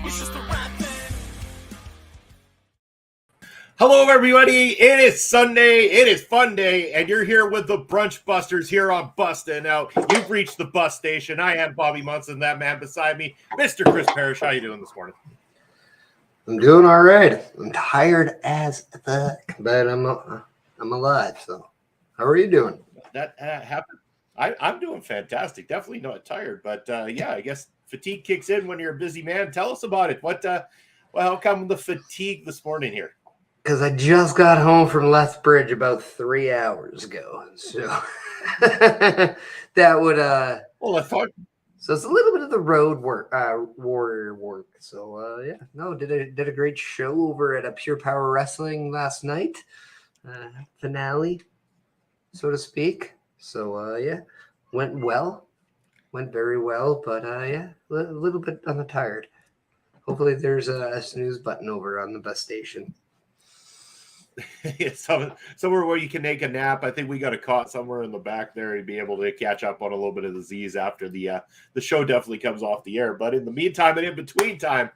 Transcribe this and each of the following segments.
It's just a rap thing. Hello, everybody. It is Sunday. It is fun day, and you're here with the BrunchBusters here on Bustin' Out. You've reached the bus station. I am Bobby Munson, that man beside me, Mr. Chris Parrish. How you doing this morning? I'm doing all right. I'm tired as fuck, but I'm alive. So, how are you doing? That happened. I'm doing fantastic. Definitely not tired, but yeah, I guess fatigue kicks in when you're a busy man. Tell us about it. How come the fatigue this morning here? Because I just got home from Lethbridge about 3 hours ago. So that would Well, I thought. So it's a little bit of the road work, warrior work. So yeah, no, did a great show over at Pure Power Wrestling last night, finale, so to speak. So yeah, went very well, but yeah, a little bit on the tired. Hopefully, there's a snooze button over on the bus station. Somewhere where you can take a nap. I think we got a cot somewhere in the back there to be able to catch up on a little bit of the Z's after the show definitely comes off the air. But in the meantime and in between time,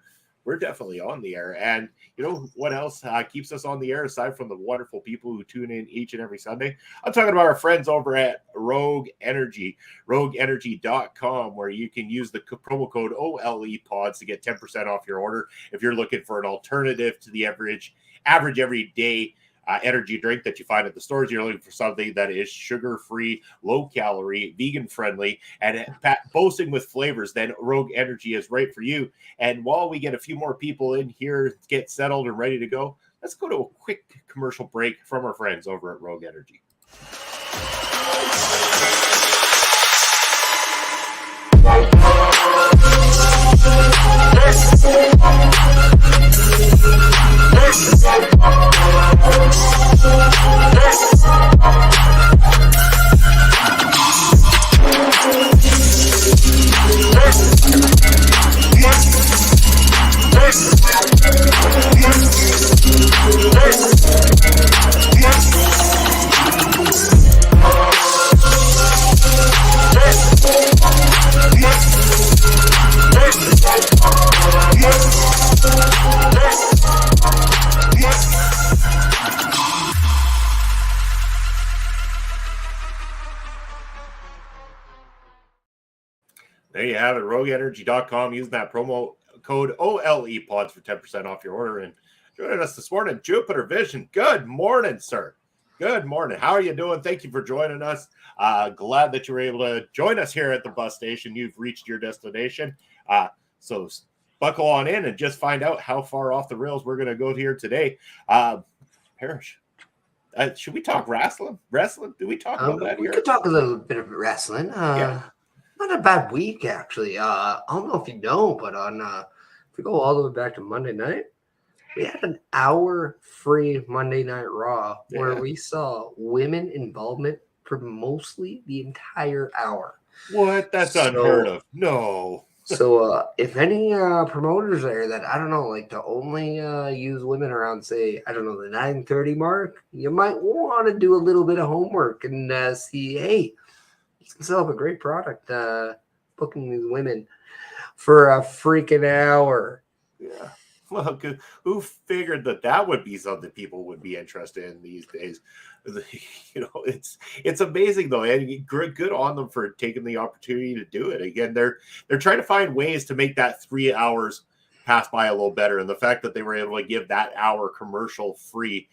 we're definitely on the air. And you know what else keeps us on the air aside from the wonderful people who tune in each and every Sunday? I'm talking about our friends over at Rogue Energy, rogueenergy.com, where you can use the promo code OLEPODS to get 10% off your order if you're looking for an alternative to the average everyday energy drink that you find at the stores. You're looking for something that is sugar-free, low-calorie, vegan-friendly, and boasting with flavors, then Rogue Energy is right for you. And while we get a few more people in here, get settled and ready to go, let's go to a quick commercial break from our friends over at Rogue Energy. There you have it, rogueenergy.com. Using that promo code OLEPODS for 10% off your order. And joining us this morning, Jupiter Vision. Good morning, sir. Good morning. How are you doing? Thank you for joining us. Glad that you were able to join us here at the bus station. You've reached your destination. So buckle on in and just find out how far off the rails we're going to go here today. Parrish, should we talk wrestling? Do we talk about that here? We could talk a little bit of wrestling. Yeah. Not a bad week, actually. I don't know if you know, but if we go all the way back to Monday night, we had an hour-free Monday Night Raw where we saw women involvement for mostly the entire hour. What? That's unheard of. No. So if any promoters there that, I don't know, like to only use women around, say, I don't know, the 9:30 mark, you might want to do a little bit of homework and see, hey, sell a great product booking these women for a freaking hour. Yeah. Well, who figured that would be something people would be interested in these days? You know, it's amazing though, and good on them for taking the opportunity to do it. Again, they're trying to find ways to make that 3 hours pass by a little better, and the fact that they were able to give that hour commercial free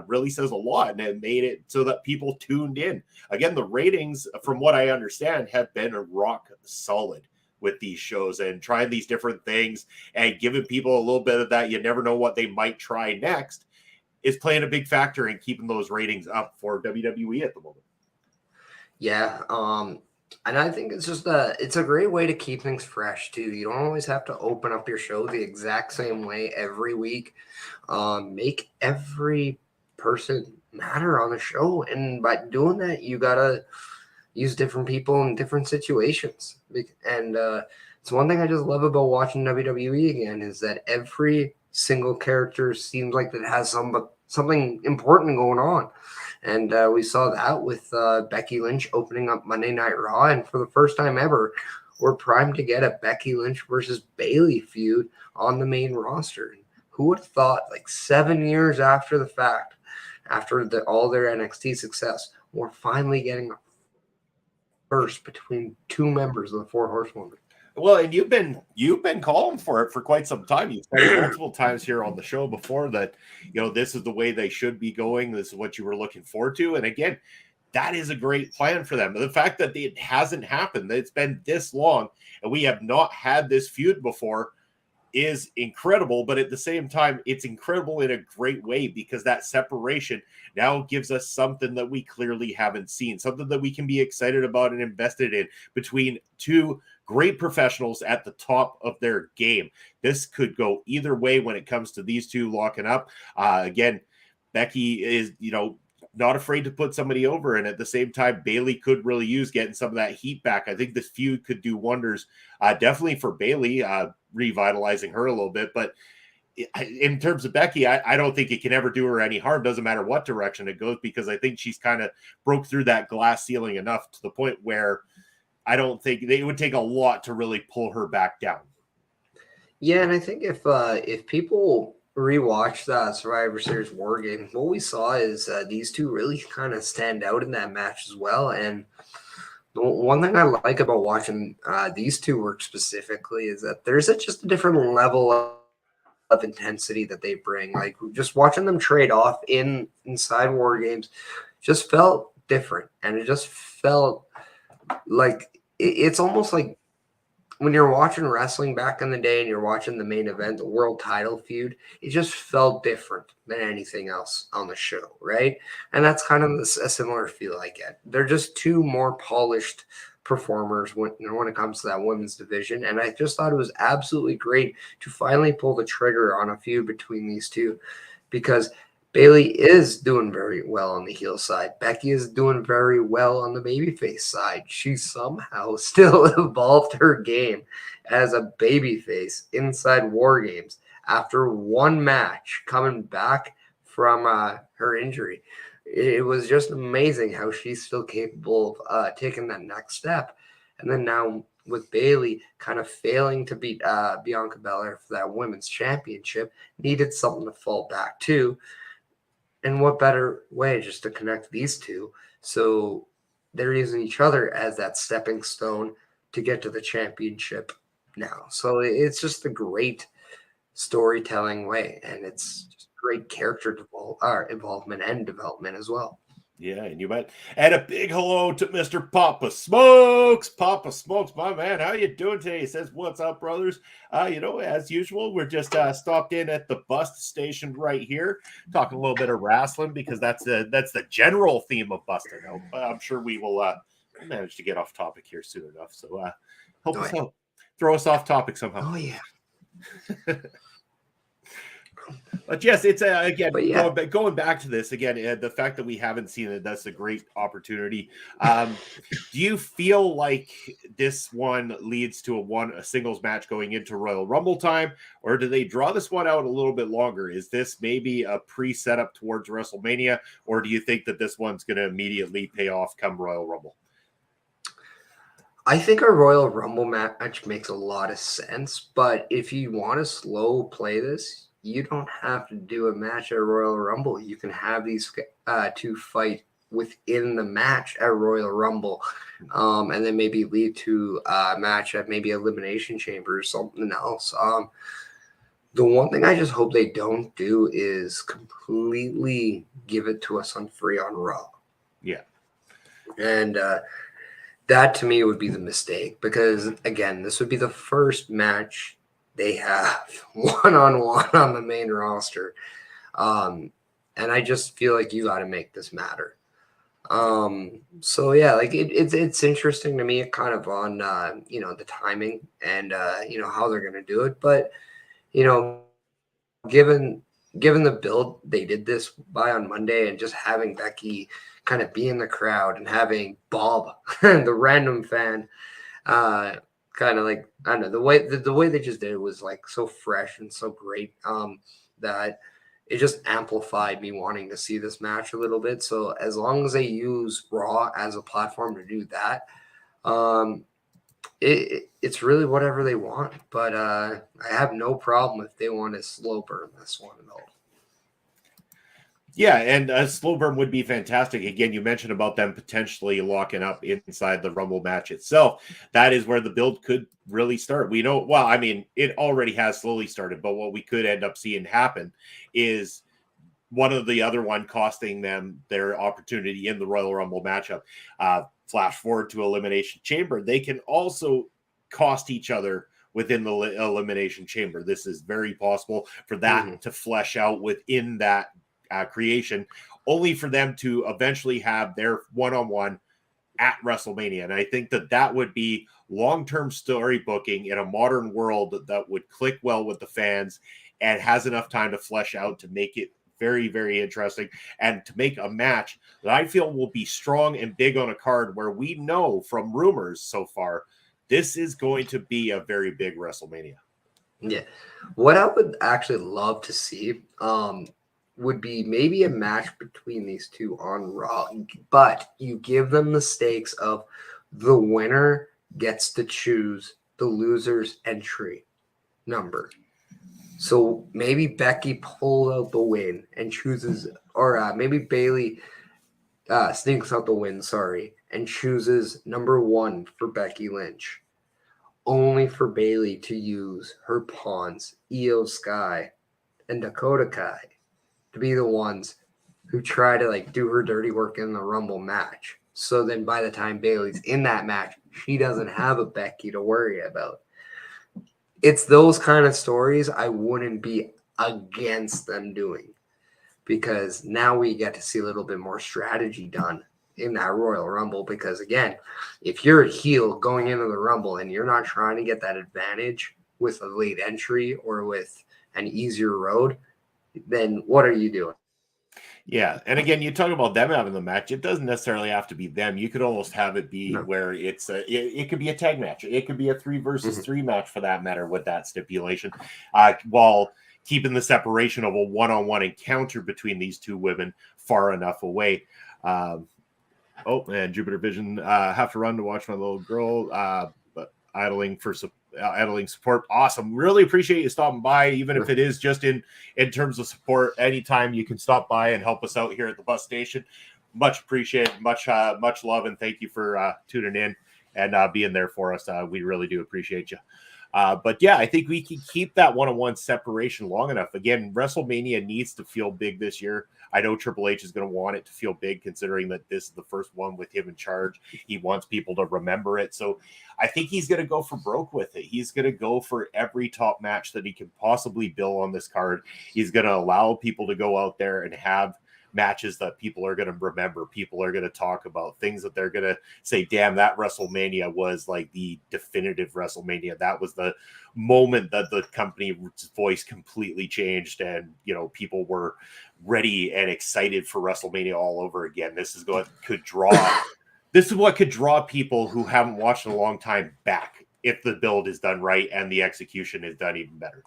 really says a lot, and it made it so that people tuned in. Again, the ratings, from what I understand, have been rock solid with these shows and trying these different things and giving people a little bit of that. You never know what they might try next is playing a big factor in keeping those ratings up for WWE at the moment. Yeah. And I think it's just it's a great way to keep things fresh too. You don't always have to open up your show the exact same way every week. Make every person matter on the show, and by doing that, you gotta use different people in different situations. And it's one thing I just love about watching WWE again is that every single character seems like it has something important going on. And we saw that with Becky Lynch opening up Monday Night Raw. And for the first time ever, we're primed to get a Becky Lynch versus Bayley feud on the main roster. And who would have thought, like 7 years after the fact, after all their NXT success, we're finally getting a first between two members of the Four Horsewomen. Well, and you've been calling for it for quite some time. You've said multiple times here on the show before that, this is the way they should be going. This is what you were looking forward to. And again, that is a great plan for them. The fact that it hasn't happened, that it's been this long, and we have not had this feud before is incredible. But at the same time, it's incredible in a great way because that separation now gives us something that we clearly haven't seen, something that we can be excited about and invested in between two great professionals at the top of their game. This could go either way when it comes to these two locking up. Again, Becky is, not afraid to put somebody over. And at the same time, Bayley could really use getting some of that heat back. I think this feud could do wonders, definitely for Bayley, revitalizing her a little bit. But in terms of Becky, I don't think it can ever do her any harm. Doesn't matter what direction it goes, because I think she's kind of broke through that glass ceiling enough to the point where I don't think it would take a lot to really pull her back down. Yeah, and I think if people rewatch that Survivor Series War Game, what we saw is these two really kind of stand out in that match as well. And the one thing I like about watching these two work specifically is that there's just a different level of intensity that they bring. Like just watching them trade off inside War Games just felt different, and it just felt like it's almost like when you're watching wrestling back in the day and you're watching the main event, the world title feud, it just felt different than anything else on the show, right? And that's kind of a similar feel I get. They're just two more polished performers when it comes to that women's division. And I just thought it was absolutely great to finally pull the trigger on a feud between these two, because Bayley is doing very well on the heel side. Becky is doing very well on the babyface side. She somehow still evolved her game as a babyface inside War Games after one match coming back from her injury. It was just amazing how she's still capable of taking that next step. And then now with Bayley kind of failing to beat Bianca Belair for that women's championship, needed something to fall back to. And what better way just to connect these two? So they're using each other as that stepping stone to get to the championship now. So it's just a great storytelling way, and it's just great character involvement and development as well. Yeah, and you might add a big hello to Mr. Papa Smokes. Papa Smokes, my man, how you doing today? He says, "What's up, brothers?" As usual, we're just stopped in at the bus station right here, talking a little bit of wrestling because that's the general theme of busting. I'm sure we will manage to get off topic here soon enough. So help us out, throw us off topic somehow. Oh yeah. But yes, it's again going back to this again. The fact that we haven't seen it, that's a great opportunity. Do you feel like this one leads to a singles match going into Royal Rumble time, or do they draw this one out a little bit longer? Is this maybe a pre-setup towards WrestleMania, or do you think that this one's going to immediately pay off come Royal Rumble? I think a Royal Rumble match makes a lot of sense, but if you want to slow play this, you don't have to do a match at Royal Rumble. You can have these two fight within the match at Royal Rumble, and then maybe lead to a match at maybe Elimination Chamber or something else. The one thing I just hope they don't do is completely give it to us on free on Raw. Yeah. And that to me would be the mistake, because, again, this would be the first match they have one-on-one on the main roster. And I just feel like you got to make this matter. So yeah, like it's interesting to me kind of on, the timing and, how they're going to do it. But, given the build they did this by on Monday, and just having Becky kind of be in the crowd and having Bob, the random fan, kind of like, I don't know, the way they just did it was like so fresh and so great, that it just amplified me wanting to see this match a little bit. So as long as they use Raw as a platform to do that, It's really whatever they want, but I have no problem if they want to slow burn this one at all. Yeah, and a slow burn would be fantastic. Again, you mentioned about them potentially locking up inside the Rumble match itself. That is where the build could really start. We know, well, I mean, it already has slowly started, but what we could end up seeing happen is one of the other one costing them their opportunity in the Royal Rumble matchup. Flash forward to Elimination Chamber. They can also cost each other within the Elimination Chamber. This is very possible for that to flesh out within that creation, only for them to eventually have their one-on-one at WrestleMania. And I think that would be long-term storybooking in a modern world that would click well with the fans and has enough time to flesh out to make it very, very interesting and to make a match that I feel will be strong and big on a card where we know from rumors so far, this is going to be a very big WrestleMania. Yeah. What I would actually love to see would be maybe a match between these two on Raw, but you give them the stakes of the winner gets to choose the loser's entry number. So maybe Becky pulls out the win and chooses, or maybe Bayley sneaks out the win, and chooses number 1 for Becky Lynch, only for Bayley to use her pawns, Io Sky and Dakota Kai, to be the ones who try to do her dirty work in the Rumble match. So then by the time Bayley's in that match, she doesn't have a Becky to worry about. It's those kind of stories I wouldn't be against them doing, because now we get to see a little bit more strategy done in that Royal Rumble. Because again, if you're a heel going into the Rumble and you're not trying to get that advantage with a late entry or with an easier road, then what are you doing? Yeah, and again, you talk about them having the match. It doesn't necessarily have to be them. You could almost have it be where it's it could be a tag match. It could be a 3 versus 3 match for that matter with that stipulation, while keeping the separation of a one-on-one encounter between these two women far enough away. Oh, and Jupiter Vision have to run to watch my little girl, but idling support. Awesome. Really appreciate you stopping by, even if it is just in terms of support. Anytime you can stop by and help us out here at the bus station, much appreciated. Much love, and thank you for tuning in and being there for us. We really do appreciate you. But yeah, I think we can keep that one-on-one separation long enough. Again, WrestleMania needs to feel big this year. I know Triple H is going to want it to feel big, considering that this is the first one with him in charge. He wants people to remember it. So I think he's going to go for broke with it. He's going to go for every top match that he can possibly bill on this card. He's going to allow people to go out there and have matches that people are going to remember, people are going to talk about, things that they're going to say, damn, that WrestleMania was like the definitive WrestleMania. That was the moment that the company's voice completely changed, and people were ready and excited for WrestleMania all over again. This is what could draw people who haven't watched in a long time back, if the build is done right and the execution is done even better.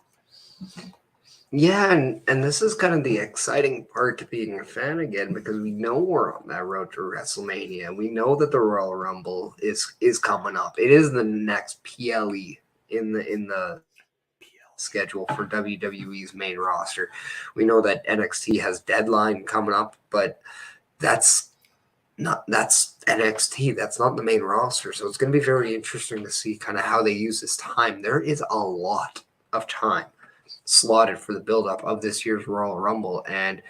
Yeah, and this is kind of the exciting part to being a fan again, because we know we're on that road to WrestleMania. We know that the Royal Rumble is coming up. It is the next PLE in the schedule for WWE's main roster. We know that NXT has Deadline coming up, but that's NXT. That's not the main roster. So it's going to be very interesting to see kind of how they use this time. There is a lot of time slotted for the buildup of this year's Royal Rumble, and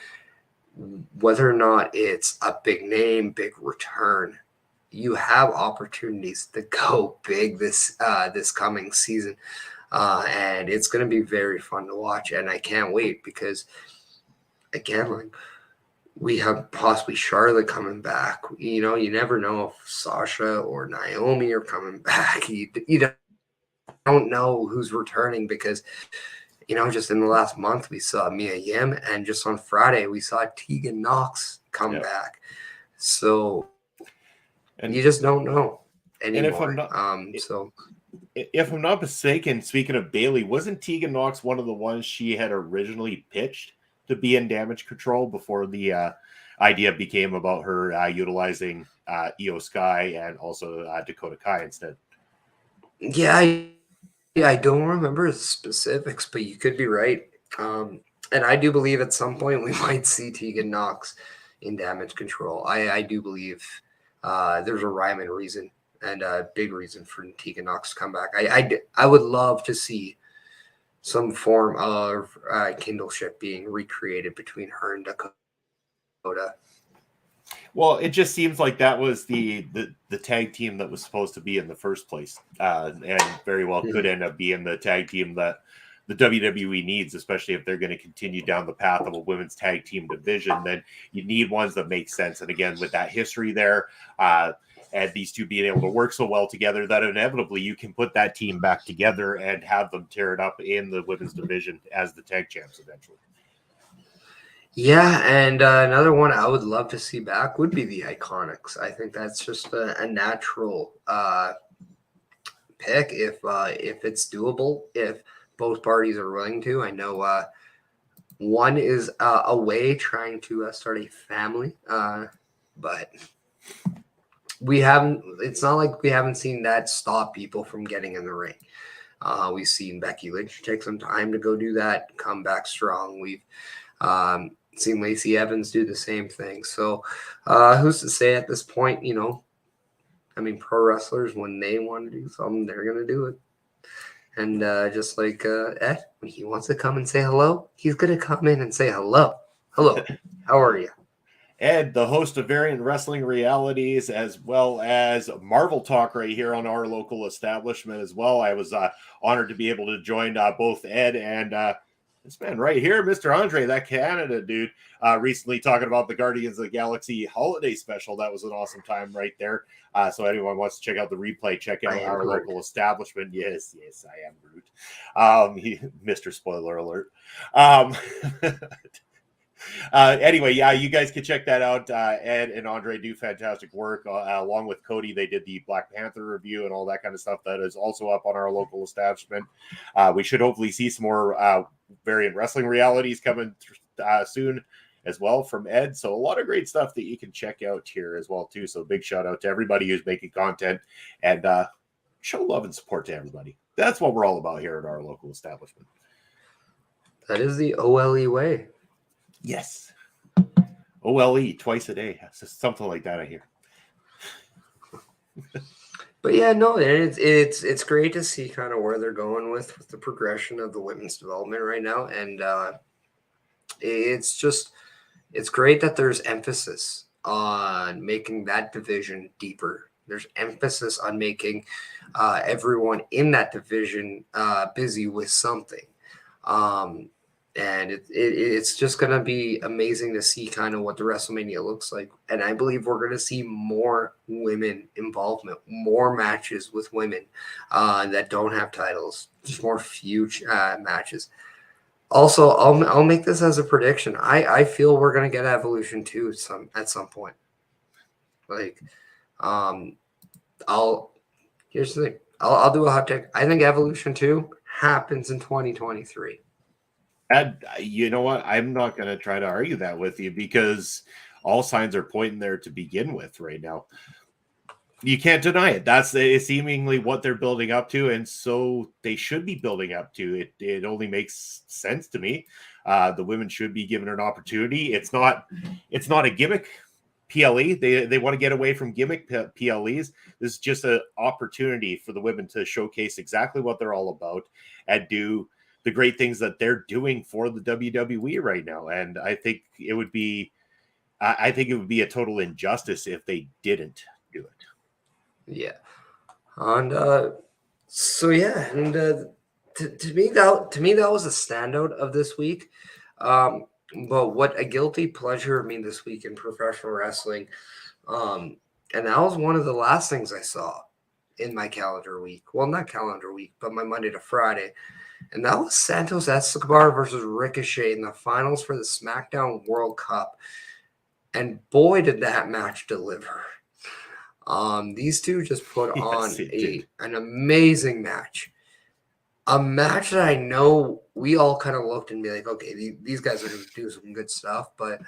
whether or not it's a big name, big return, you have opportunities to go big this coming season, and it's going to be very fun to watch. And I can't wait, because again, we have possibly Charlotte coming back. You never know if Sasha or Naomi are coming back. You don't know who's returning, because just in the last month, we saw Mia Yim, and just on Friday, we saw Tegan Knox come back. So you just don't know anymore. And if I'm not mistaken, speaking of Bayley, wasn't Tegan Knox one of the ones she had originally pitched to be in Damage Control before the idea became about her utilizing Io Sky and also Dakota Kai instead? Yeah, I don't remember the specifics, but you could be right. And I do believe at some point we might see Tegan Knox in Damage Control. I do believe there's a rhyme and reason and a big reason for Tegan Knox to come back. I would love to see some form of kindleship being recreated between her and Dakota. Well, it just seems like that was the tag team that was supposed to be in the first place, and very well could end up being the tag team that the WWE needs, especially if they're going to continue down the path of a women's tag team division. Then you need ones that make sense. And again, with that history there, and these two being able to work so well together, that inevitably you can put that team back together and have them tear it up in the women's division as the tag champs eventually. Yeah, and another one I would love to see back would be the Iconics. I think that's just a natural pick if it's doable, if both parties are willing to. I know one is away trying to start a family, but we haven't. It's not like we haven't seen that stop people from getting in the ring. We've seen Becky Lynch take some time to go do that, come back strong. We've seen Lacey Evans do the same thing. So who's to say at this point, I mean, pro wrestlers, when they want to do something, they're going to do it. And just like Ed, when he wants to come and say hello, he's going to come in and say hello. Hello, how are you? Ed, the host of Variant Wrestling Realities, as well as Marvel Talk right here on our local establishment as well. I was honored to be able to join both Ed and this man right here, Mr. Andre, that Canada dude, recently talking about the Guardians of the Galaxy holiday special. That was an awesome time right there. So anyone wants to check out the replay, check out our local establishment. Yes, I am Groot. Mr. Spoiler alert. Anyway, yeah, you guys can check that out. Ed and Andre do fantastic work. Along with Cody, they did the Black Panther review and all that kind of stuff. That is also up on our local establishment. We should hopefully see some more Variant Wrestling Realities coming soon as well from Ed. So a lot of great stuff that you can check out here as well too. So big shout out to everybody who's making content and show love and support to everybody. That's what we're all about here at our local establishment. That is the OLE way. Yes. OLE twice a day. Something like that, I hear. But yeah, no, it's great to see kind of where they're going with the progression of the women's development right now. And it's great that there's emphasis on making that division deeper. There's emphasis on making everyone in that division busy with something. And it's just going to be amazing to see kind of what the WrestleMania looks like. And I believe we're going to see more women involvement, more matches with women that don't have titles, just more huge matches. Also, I'll make this as a prediction. I feel we're going to get Evolution 2 at some point. Like, here's the thing. I'll do a hot take. I think Evolution 2 happens in 2023. And you know what? I'm not going to try to argue that with you because all signs are pointing there to begin with right now. You can't deny it. That's seemingly what they're building up to, and so they should be building up to. It only makes sense to me. The women should be given an opportunity. It's not a gimmick PLE. They want to get away from gimmick PLEs. This is just an opportunity for the women to showcase exactly what they're all about and do the great things that they're doing for the WWE right now. And I think it would be a total injustice if they didn't do it. Yeah. And so yeah, and to me that was a standout of this week. But what a guilty pleasure of me this week in professional wrestling. And that was one of the last things I saw in my calendar week. Well, not calendar week, but my Monday to Friday. And that was Santos Escobar versus Ricochet in the finals for the SmackDown World Cup. And boy, did that match deliver. These two just put on an amazing match. A match that I know we all kind of looked and be like, okay, these guys are going to do some good stuff. But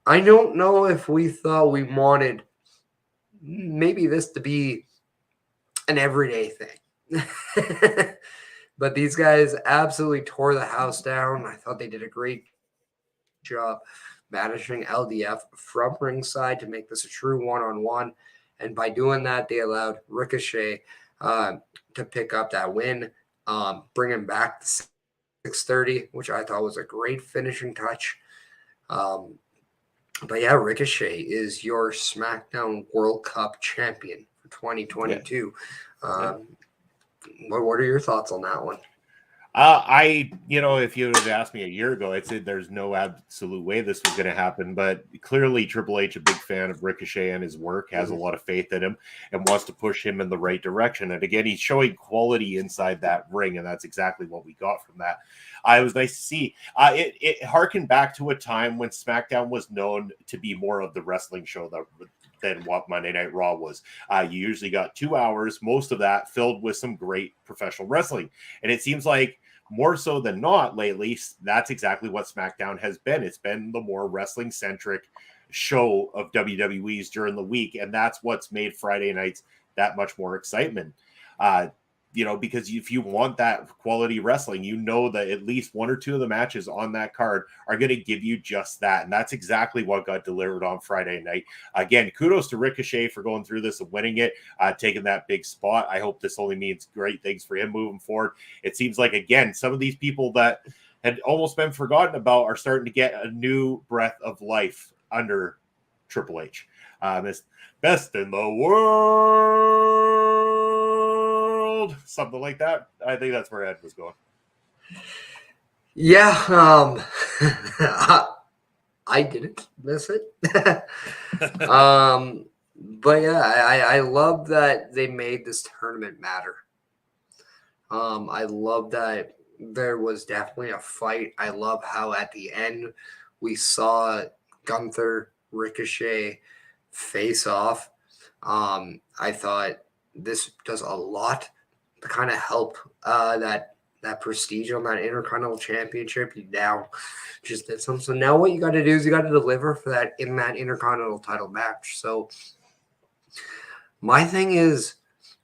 I don't know if we thought we wanted maybe this to be an everyday thing. But these guys absolutely tore the house down. I thought they did a great job managing LDF from ringside to make this a true one-on-one. And by doing that, they allowed Ricochet to pick up that win, bring him back to 630, which I thought was a great finishing touch. But yeah, Ricochet is your SmackDown World Cup champion for 2022. Yeah. What are your thoughts on that one? If you would have asked me a year ago, I'd say there's no absolute way this was going to happen. But clearly, Triple H, a big fan of Ricochet and his work, has a lot of faith in him and wants to push him in the right direction. And again, he's showing quality inside that ring, and that's exactly what we got from that. It was nice to see. It harkened back to a time when SmackDown was known to be more of the wrestling show than what Monday Night Raw was. You usually got 2 hours, most of that filled with some great professional wrestling. And it seems like more so than not lately, that's exactly what SmackDown has been. It's been the more wrestling-centric show of WWE's during the week, and that's what's made Friday nights that much more excitement. Because if you want that quality wrestling, you know that at least one or two of the matches on that card are going to give you just that. And that's exactly what got delivered on Friday night. Again, kudos to Ricochet for going through this and winning it, taking that big spot. I hope this only means great things for him moving forward. It seems like, again, some of these people that had almost been forgotten about are starting to get a new breath of life under Triple H. It's best in the world. Something like that. I think that's where Ed was going. Yeah, I didn't miss it. But yeah, I love that they made this tournament matter. I love that there was definitely a fight. I love how at the end we saw Gunther, Ricochet face off. I thought this does a lot to kind of help that prestige on that Intercontinental Championship. You now just did some. So now what you got to do is you got to deliver for that in that Intercontinental title match. So my thing is,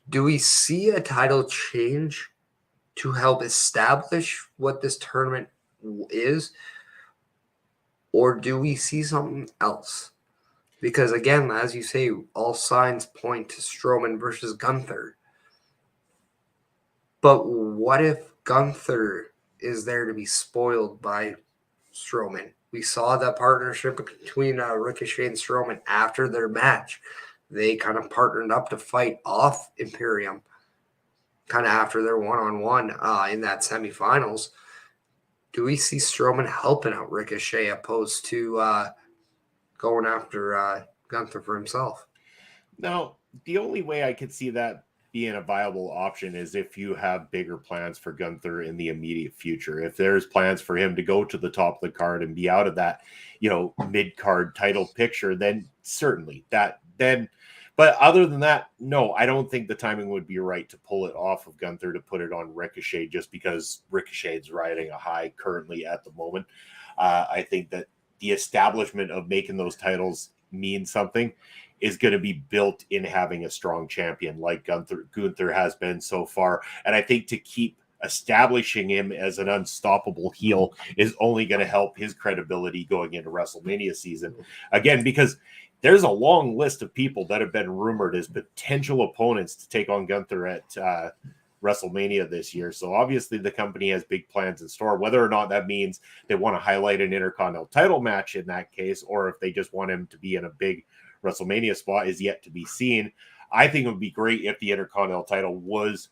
do we see a title change to help establish what this tournament is? Or do we see something else? Because again, as you say, all signs point to Strowman versus Gunther. But what if Gunther is there to be spoiled by Strowman? We saw that partnership between Ricochet and Strowman after their match. They kind of partnered up to fight off Imperium kind of after their one-on-one in that semifinals. Do we see Strowman helping out Ricochet opposed to going after Gunther for himself? Now, the only way I could see that being a viable option is if you have bigger plans for Gunther in the immediate future. If there's plans for him to go to the top of the card and be out of that, mid-card title picture, then certainly but other than that, no, I don't think the timing would be right to pull it off of Gunther to put it on Ricochet just because Ricochet's riding a high currently at the moment. I think that the establishment of making those titles mean something is going to be built in having a strong champion like Gunther has been so far. And I think to keep establishing him as an unstoppable heel is only going to help his credibility going into WrestleMania season. Again, because there's a long list of people that have been rumored as potential opponents to take on Gunther at WrestleMania this year. So obviously the company has big plans in store. Whether or not that means they want to highlight an Intercontinental title match in that case, or if they just want him to be in a big WrestleMania spot is yet to be seen. I think it would be great if the Intercontinental title was,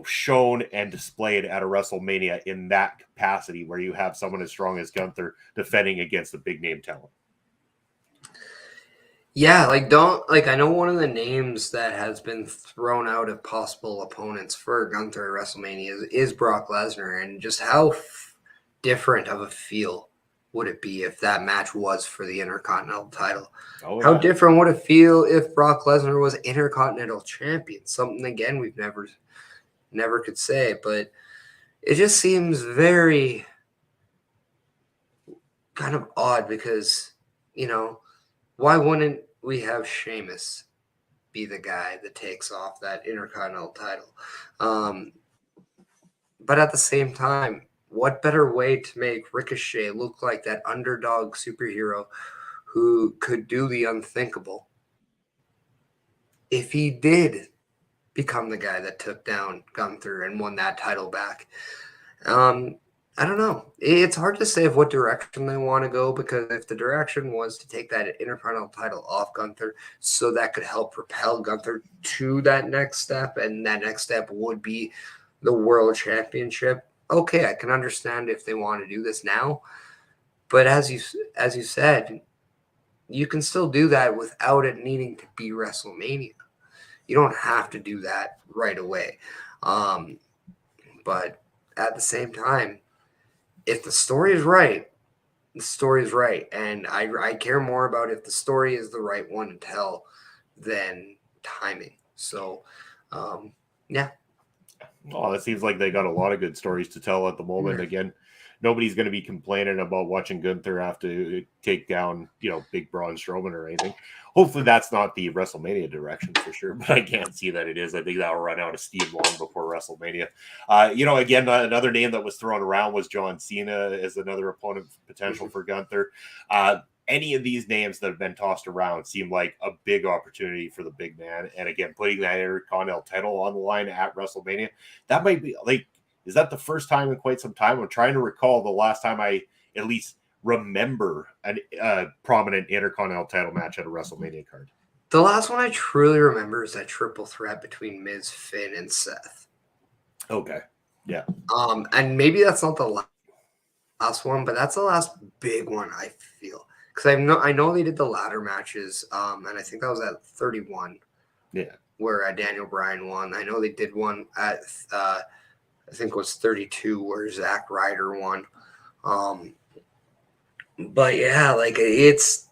shown and displayed at a WrestleMania in that capacity where you have someone as strong as Gunther defending against a big name talent. Yeah, I know one of the names that has been thrown out of possible opponents for Gunther at WrestleMania is Brock Lesnar, and just how different of a feel would it be if that match was for the Intercontinental title? Oh, yeah. How different would it feel if Brock Lesnar was Intercontinental champion? Something, again, we've never could say, but it just seems very kind of odd because, why wouldn't we have Sheamus be the guy that takes off that Intercontinental title. But at the same time, what better way to make Ricochet look like that underdog superhero who could do the unthinkable if he did become the guy that took down Gunther and won that title back? I don't know. It's hard to say what direction they want to go, because if the direction was to take that Intercontinental title off Gunther so that could help propel Gunther to that next step, and that next step would be the World Championship, okay, I can understand if they want to do this now. But as you said, you can still do that without it needing to be WrestleMania. You don't have to do that right away. But at the same time, if the story is right, the story is right. And I care more about if the story is the right one to tell than timing. So, yeah. Well, it seems like they got a lot of good stories to tell at the moment. Again, nobody's going to be complaining about watching Gunther have to take down, big Braun Strowman or anything. Hopefully that's not the WrestleMania direction for sure, but I can't see that it is. I think that'll run out of steam long before WrestleMania. Again, another name that was thrown around was John Cena as another opponent potential for Gunther. Any of these names that have been tossed around seem like a big opportunity for the big man. And again, putting that Intercontinental title on the line at WrestleMania, that might be is that the first time in quite some time? I'm trying to recall the last time I at least remember a prominent Intercontinental title match at a WrestleMania card. The last one I truly remember is that triple threat between Miz, Finn, and Seth. Okay. Yeah. And maybe that's not the last one, but that's the last big one, I feel. Because I know they did the ladder matches, and I think that was at 31. Yeah. Where Daniel Bryan won. I know they did one at I think it was 32 where Zack Ryder won. But yeah, it's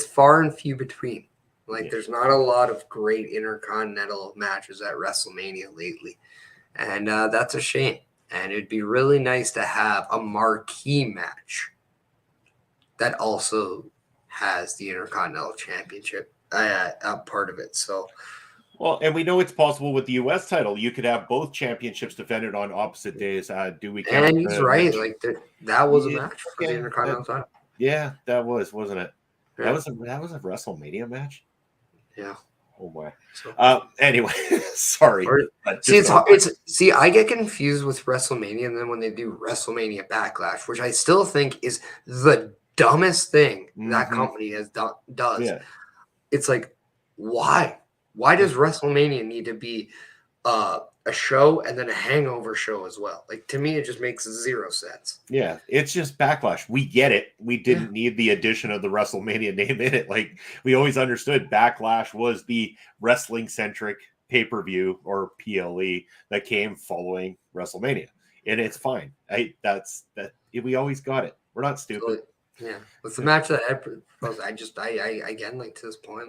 far and few between. There's not a lot of great Intercontinental matches at WrestleMania lately. And that's a shame. And it'd be really nice to have a marquee match that also has the Intercontinental Championship a part of it. So, well, and we know it's possible with the U.S. title. You could have both championships defended on opposite days. Do we? And he's right. That was a match for the Intercontinental title. Yeah, that was, wasn't it? Yeah. That was a WrestleMania match. Yeah. Oh boy. Anyway, sorry. I get confused with WrestleMania, and then when they do WrestleMania Backlash, which I still think is the dumbest thing that company does. Yeah. It's like, why? Why does WrestleMania need to be a show and then a hangover show as well? To me, it just makes zero sense. Yeah, it's just Backlash. We get it. We didn't need the addition of the WrestleMania name in it. We always understood Backlash was the wrestling-centric pay-per-view or PLE that came following WrestleMania. And it's fine. We always got it. We're not stupid. Yeah. With the match that I proposed, I again, to this point,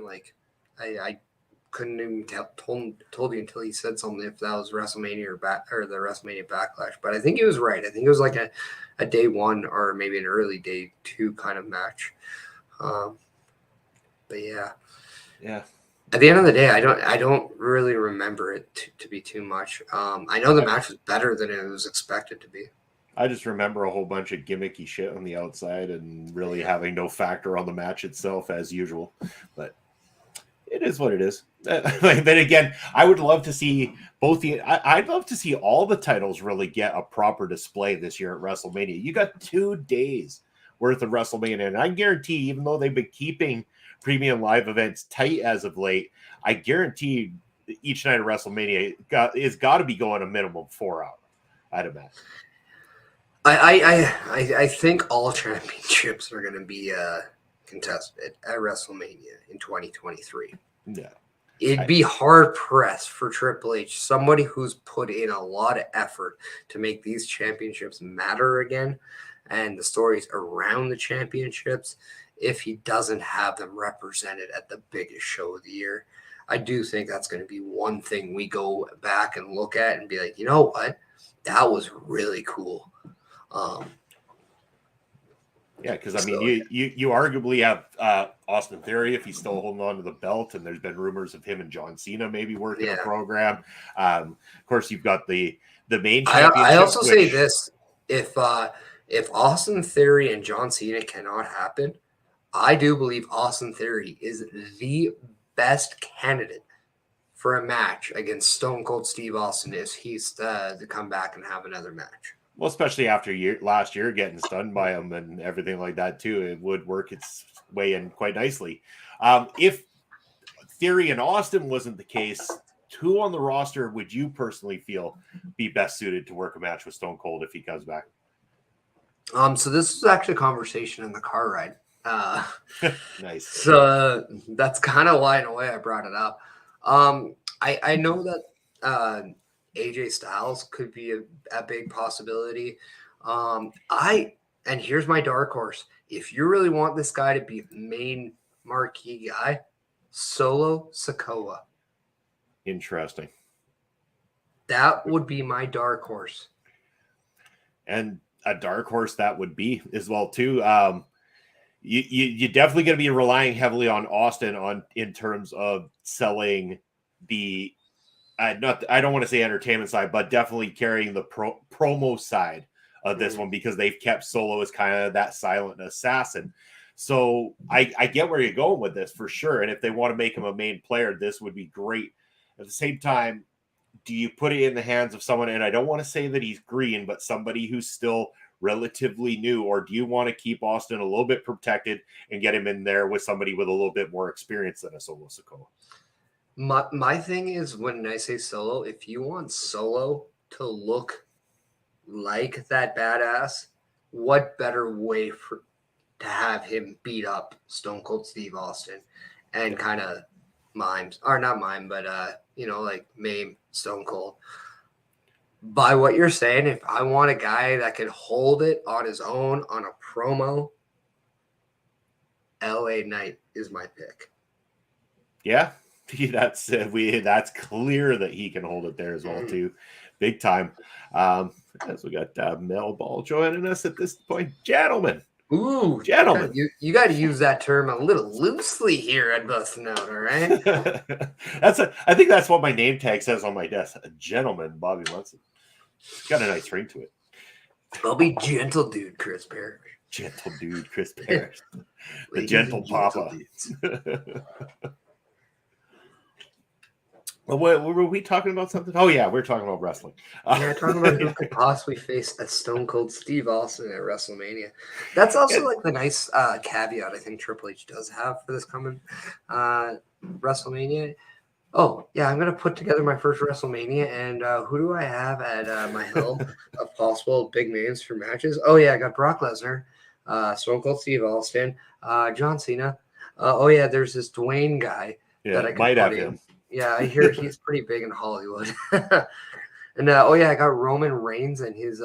I couldn't even told you until he said something if that was WrestleMania or the WrestleMania Backlash. But I think he was right. I think it was a day one or maybe an early day two kind of match. But yeah. Yeah. At the end of the day, I don't really remember it to be too much. I know the match was better than it was expected to be. I just remember a whole bunch of gimmicky shit on the outside and really having no factor on the match itself as usual. But it is what it is. But again, I would love to see I'd love to see all the titles really get a proper display this year at WrestleMania. You got 2 days worth of WrestleMania, and I guarantee, even though they've been keeping premium live events tight as of late, I guarantee each night of WrestleMania is got to be going a minimum 4 hours. I'd imagine. I think all championships are going to be contested at WrestleMania in 2023. Yeah. It'd be hard pressed for Triple H, somebody who's put in a lot of effort to make these championships matter again and the stories around the championships, if he doesn't have them represented at the biggest show of the year. I do think that's going to be one thing we go back and look at and be like, you know what? That was really cool. Yeah, because I mean, you arguably have Austin Theory if he's still holding on to the belt, and there's been rumors of him and John Cena maybe working a program. Of course, you've got the main championship. I also say this: if Austin Theory and John Cena cannot happen, I do believe Austin Theory is the best candidate for a match against Stone Cold Steve Austin if he's to come back and have another match. Well, especially after last year getting stunned by him and everything like that too, it would work its way in quite nicely. If Theory and Austin wasn't the case, who on the roster would you personally feel be best suited to work a match with Stone Cold if he comes back? So this was actually a conversation in the car ride. Nice. So that's kind of why, in a way, I brought it up. I know that AJ Styles could be a big possibility. And here's my dark horse. If you really want this guy to be main marquee guy, Solo Sikoa. Interesting. That would be my dark horse. And a dark horse that would be as well too. You definitely going to be relying heavily on Austin in terms of selling the I don't want to say entertainment side, but definitely carrying the promo side of this one, because they've kept Solo as kind of that silent assassin. So I get where you're going with this for sure. And if they want to make him a main player, this would be great. At the same time, do you put it in the hands of someone, and I don't want to say that he's green, but somebody who's still relatively new, or do you want to keep Austin a little bit protected and get him in there with somebody with a little bit more experience than a Solo Sikoa? My thing is, when I say Solo, if you want Solo to look like that badass, what better way to have him beat up Stone Cold Steve Austin and kind of maim Stone Cold? By what you're saying, if I want a guy that could hold it on his own on a promo, LA Knight is my pick. Yeah. That's clear that he can hold it there as well too, big time. As we got Mel Ball joining us at this point, gentlemen. Ooh, gentlemen, you got to use that term a little loosely here at Bustin' Out, all right? I think that's what my name tag says on my desk. A gentleman, Bobby Munson. It's got a nice ring to it. I'll be gentle dude, Chris Parrish. Gentle dude, Chris Parrish. The gentle papa. Well, were we talking about something? Oh, yeah, we're talking about wrestling. Yeah, talking about who could possibly face a Stone Cold Steve Austin at WrestleMania. That's also like the nice caveat I think Triple H does have for this coming WrestleMania. Oh, yeah, I'm going to put together my first WrestleMania, and who do I have at my helm of possible big names for matches? Oh, yeah, I got Brock Lesnar, Stone Cold Steve Austin, John Cena. There's this Dwayne guy that I might have him. Yeah, I hear he's pretty big in Hollywood. And I got Roman Reigns and his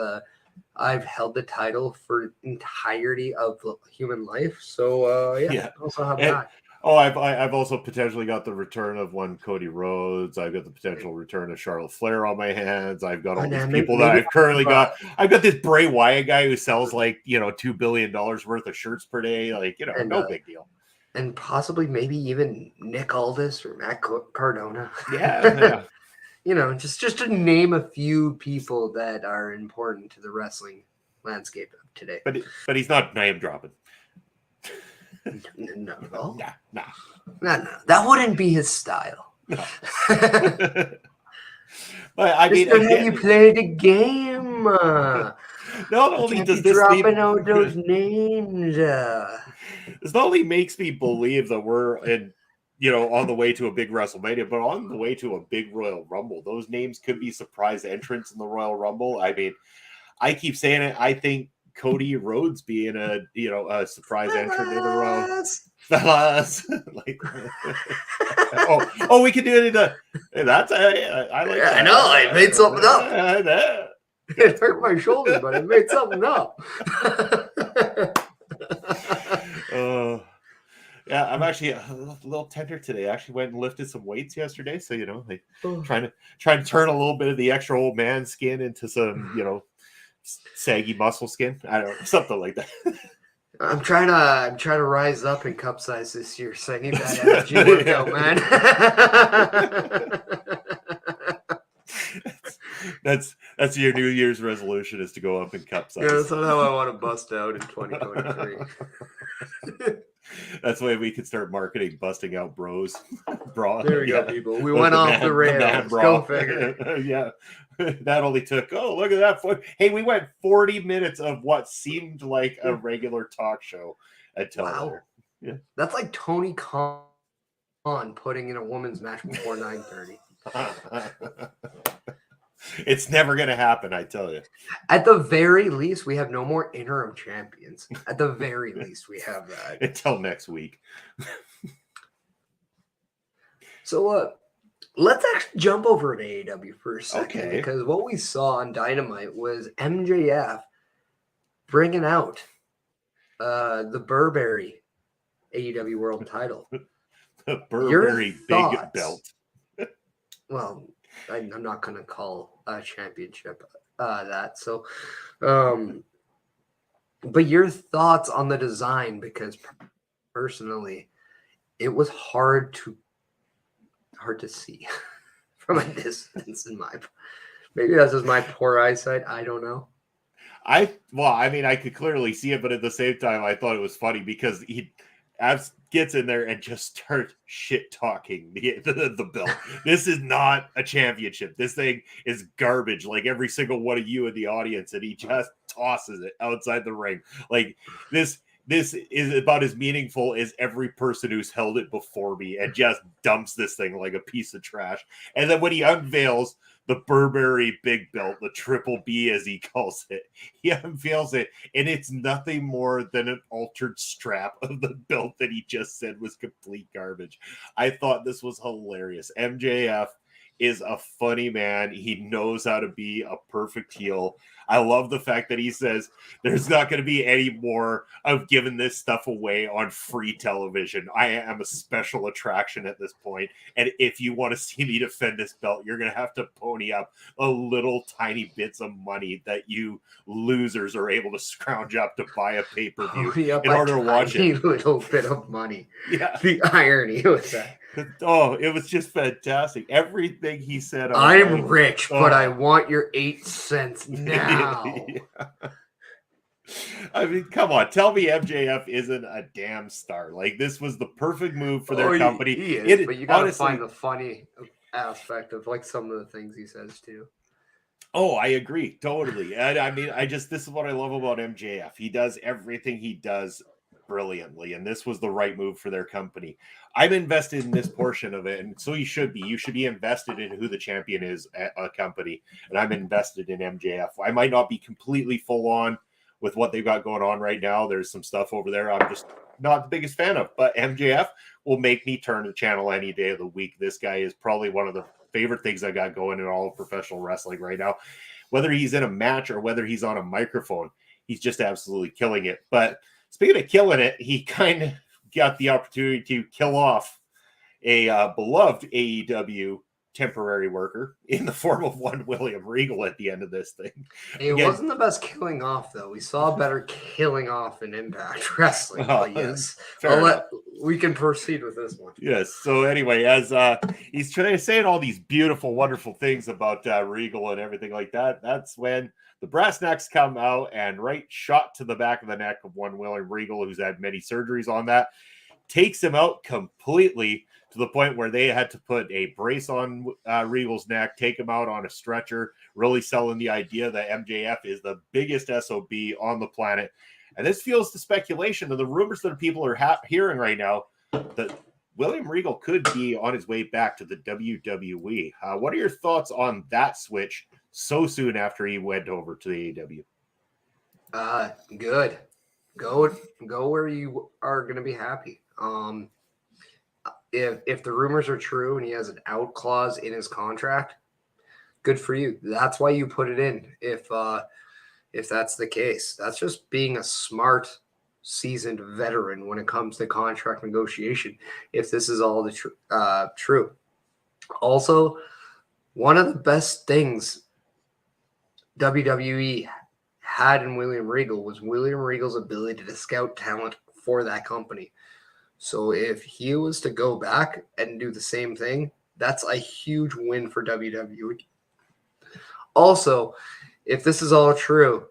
I've held the title for entirety of human life. So I also have that. Oh, I've also potentially got the return of one Cody Rhodes. I've got the potential return of Charlotte Flair on my hands. I've got all these people that I've currently got. I've got this Bray Wyatt guy who sells like $2 billion worth of shirts per day. Like no big deal. And possibly maybe even Nick Aldis or Matt Cardona. Yeah. Just to name a few people that are important to the wrestling landscape of today. But he's not name dropping. No, at all. No. That wouldn't be his style. No. But I mean, have you played a game? Not only does this dropping out those names. This not only makes me believe that we're on the way to a big WrestleMania, but on the way to a big Royal Rumble. Those names could be surprise entrants in the Royal Rumble. I mean, I keep saying it. I think Cody Rhodes being a surprise entrant in the Royal fellas. We can do it that's I like that. I know. I made something up. It hurt my shoulder, but I made something up. I'm actually a little tender today. I actually went and lifted some weights yesterday, so trying to turn a little bit of the extra old man skin into some saggy muscle skin. I don't know, something like that. I'm trying to rise up in cup size this year, so I need that energy workout, man. That's your New Year's resolution, is to go up in cup size. Yeah, that's not how I want to bust out in 2023. That's why we could start marketing busting out bros. Bra. There we go, people. We went off the rails. Go figure. Yeah. That only took, look at that. Hey, we went 40 minutes of what seemed like a regular talk show until wow. Yeah. That's like Tony Khan putting in a women's match before 9:30. It's never going to happen, I tell you. At the very least, we have no more interim champions. At the very least, we have that. Until next week. So let's actually jump over to AEW for a second. Okay. Because what we saw on Dynamite was MJF bringing out the Burberry AEW World title. The Burberry big belt. Well, I'm not going to call a championship that. So, but your thoughts on the design, because personally, it was hard to see from a distance. Maybe that's just my poor eyesight. I don't know. I could clearly see it, but at the same time, I thought it was funny because he gets in there and just starts shit talking the belt. This is not a championship. This thing is garbage, like every single one of you in the audience, and he just tosses it outside the ring. Like this is about as meaningful as every person who's held it before me, and just dumps this thing like a piece of trash. And then when he unveils the Burberry big belt, the Triple B as he calls it, he unveils it, and it's nothing more than an altered strap of the belt that he just said was complete garbage. I thought this was hilarious. MJF is a funny man. He knows how to be a perfect heel. I love the fact that he says there's not going to be any more of giving this stuff away on free television. I am a special attraction at this point. And if you want to see me defend this belt, you're going to have to pony up a little tiny bits of money that you losers are able to scrounge up to buy a pay-per-view in order to watch it. A little bit of money. Yeah. The irony was that. Oh, it was just fantastic. Everything he said. I'm rich, but I want your 8 cents now. Yeah. I mean, come on. Tell me MJF isn't a damn star. Like, this was the perfect move for their company. He is, but you got to find the funny aspect of, like, some of the things he says, too. Oh, I agree. Totally. And I mean, this is what I love about MJF. He does everything he does brilliantly, and this was the right move for their company. I'm invested in this portion of it, and so you should be. You should be invested in who the champion is at a company, and I'm invested in MJF. I might not be completely full on with what they've got going on right now. There's some stuff over there I'm just not the biggest fan of, but MJF will make me turn the channel any day of the week. This guy is probably one of the favorite things I got going in all of professional wrestling right now. Whether he's in a match or whether he's on a microphone, he's just absolutely killing it. But speaking of killing it, he kind of got the opportunity to kill off a beloved AEW temporary worker in the form of one William Regal at the end of this thing. It wasn't the best killing off, though. We saw better killing off in Impact Wrestling. But yes, we can proceed with this one. Yes. So anyway, as he's saying all these beautiful, wonderful things about Regal and everything like that, that's when the brass necks come out and shot to the back of the neck of one William Regal, who's had many surgeries on that, takes him out completely to the point where they had to put a brace on Regal's neck, take him out on a stretcher, really selling the idea that MJF is the biggest SOB on the planet. And this fuels the speculation of the rumors that people are hearing right now that William Regal could be on his way back to the WWE. What are your thoughts on that switch so soon after he went over to the AEW? Good. Go where you are going to be happy. If the rumors are true and he has an out clause in his contract, good for you. That's why you put it in. If that's the case, that's just being a smart, seasoned veteran when it comes to contract negotiation. If this is all the true. Also, one of the best things WWE had in William Regal was William Regal's ability to scout talent for that company. So if he was to go back and do the same thing, that's a huge win for WWE. Also, if this is all true,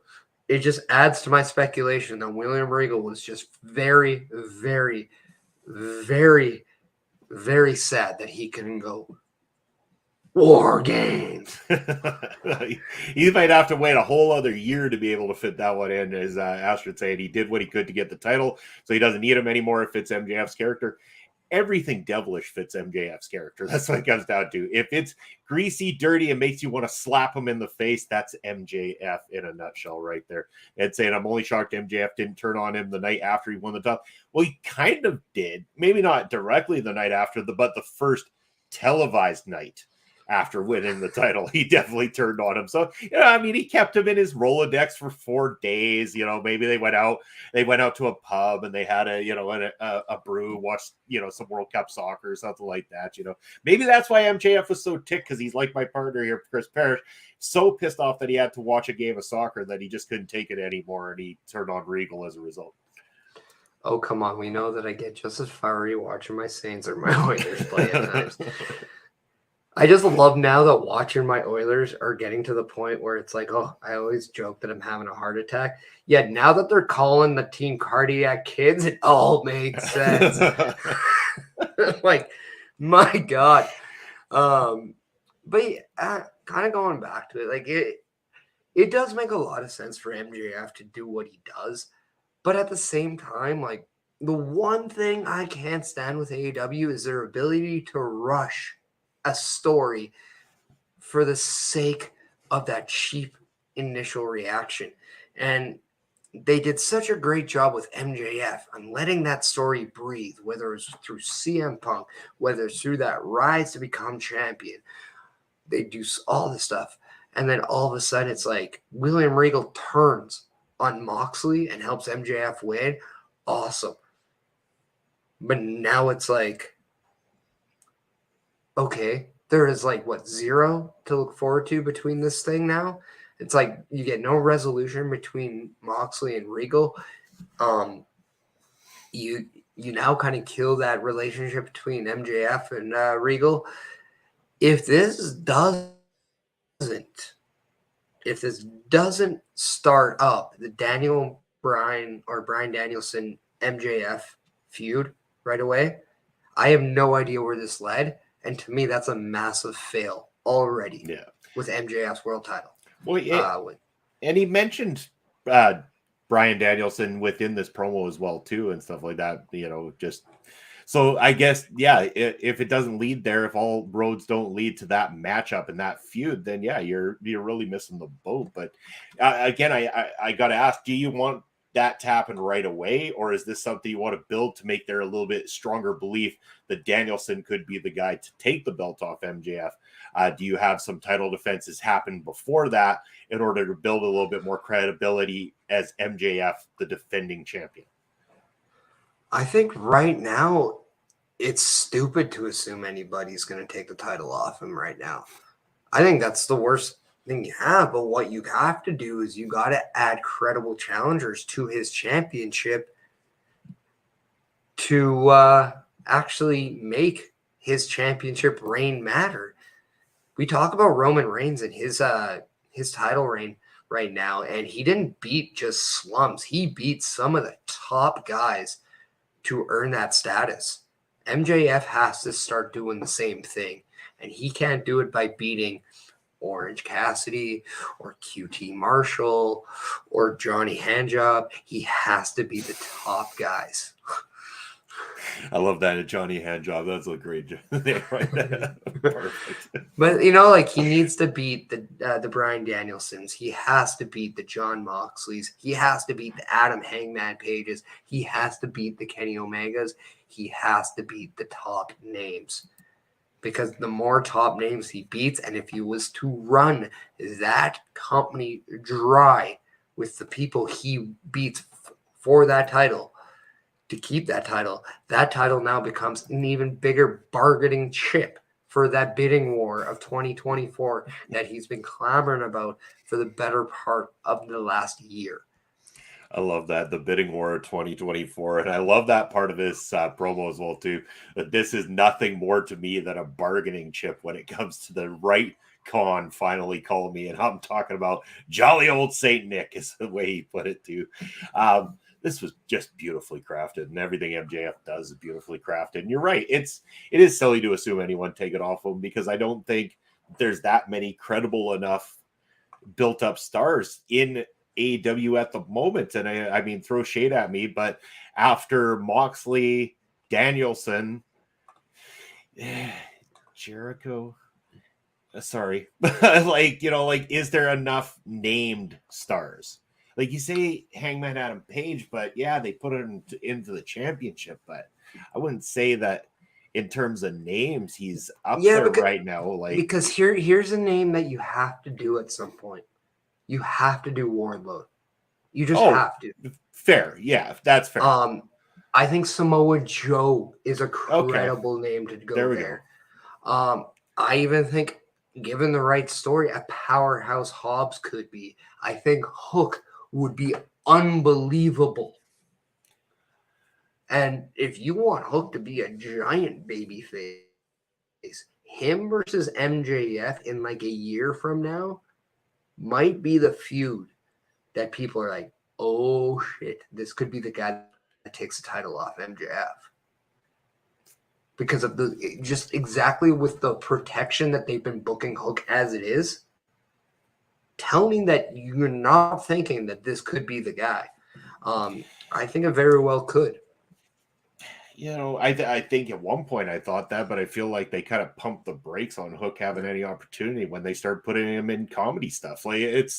it just adds to my speculation that William Regal was just very, very, very, very sad that he couldn't go War Games. You might have to wait a whole other year to be able to fit that one in, as Astrid said. He did what he could to get the title, so he doesn't need him anymore. It fits MJF's character. Everything devilish fits MJF's character. That's what it comes down to. If it's greasy, dirty, and makes you want to slap him in the face, that's MJF in a nutshell right there. And saying, I'm only shocked MJF didn't turn on him the night after he won the title. Well, he kind of did. Maybe not directly the night after, but the first televised night after winning the title, he definitely turned on him. So, I mean, he kept him in his Rolodex for 4 days. Maybe they went out to a pub and they had a brew, watched, some World Cup soccer or something like that. Maybe that's why MJF was so ticked, because he's like my partner here, Chris Parrish, so pissed off that he had to watch a game of soccer that he just couldn't take it anymore. And he turned on Regal as a result. Oh, come on. We know that I get just as fiery watching my Saints or my Oilers play at times. I just love now that watching my Oilers are getting to the point where it's like, oh, I always joke that I'm having a heart attack. Yet now that they're calling the team Cardiac Kids, it all makes sense. Like, my God. But kind of going back to it, like it does make a lot of sense for MJF to do what he does. But at the same time, like, the one thing I can't stand with AEW is their ability to rush a story for the sake of that cheap initial reaction. And they did such a great job with MJF on letting that story breathe, whether it's through CM Punk, whether it's through that rise to become champion. They do all this stuff. And then all of a sudden it's like William Regal turns on Moxley and helps MJF win. Awesome. But now it's like, okay, there is like zero to look forward to between this thing now. It's like you get no resolution between Moxley and Regal. You now kind of kill that relationship between MJF and Regal. If this doesn't start up the Daniel Bryan or Bryan Danielson MJF feud right away, I have no idea where this led. And to me, that's a massive fail already. Yeah, with MJF's world title. Well, and he mentioned Bryan Danielson within this promo as well too, and stuff like that. Just so I guess, yeah, if it doesn't lead there, if all roads don't lead to that matchup and that feud, then yeah, you're really missing the boat. But again, I got to ask, do you want that to happen right away, or is this something you want to build to make there a little bit stronger belief that Danielson could be the guy to take the belt off MJF? Do you have some title defenses happen before that in order to build a little bit more credibility as MJF, the defending champion? I think right now it's stupid to assume anybody's going to take the title off him right now. I think that's the worst thing you have, but what you have to do is you got to add credible challengers to his championship to actually make his championship reign matter. We talk about Roman Reigns and his title reign right now, and he didn't beat just slums. He beat some of the top guys to earn that status. MJF has to start doing the same thing, and he can't do it by beating Orange Cassidy or QT Marshall or Johnny Handjob. He has to be the top guys. I love that, a Johnny Handjob. That's a great name right there. Perfect. But he needs to beat the Bryan Danielsons. He has to beat the John Moxleys. He has to beat the Adam Hangman Pages. He has to beat the Kenny Omegas. He has to beat the top names. Because the more top names he beats, and if he was to run that company dry with the people he beats for that title, to keep that title now becomes an even bigger bargaining chip for that bidding war of 2024 that he's been clamoring about for the better part of the last year. I love that, the bidding war of 2024, and I love that part of this promo as well too. That this is nothing more to me than a bargaining chip when it comes to the right con finally calling me, and I'm talking about jolly old Saint Nick is the way he put it too. This was just beautifully crafted, and everything MJF does is beautifully crafted. And you're right, it is silly to assume anyone take it off him, because I don't think there's that many credible enough built up stars in AEW at the moment. And I mean, throw shade at me, but after Moxley, Danielson, Jericho, sorry, like, you know, like, is there enough named stars? Like, you say Hangman Adam Page, but yeah, they put him into the championship, but I wouldn't say that in terms of names he's up there right now. Like, because here's a name that you have to do at some point. You have to do Wardlow. You just have to. Fair. Yeah, that's fair. I think Samoa Joe is a credible name to go there. I even think, given the right story, a Powerhouse Hobbs could be. I think Hook would be unbelievable. And if you want Hook to be a giant baby face, him versus MJF in like a year from now might be the feud that people are like, oh shit, this could be the guy that takes the title off MJF. Because of the just exactly with the protection that they've been booking Hook as it is. Tell me that you're not thinking that this could be the guy. I think it very well could. You know, I think at one point I thought that, but I feel like they kind of pumped the brakes on Hook having any opportunity when they start putting him in comedy stuff. Like,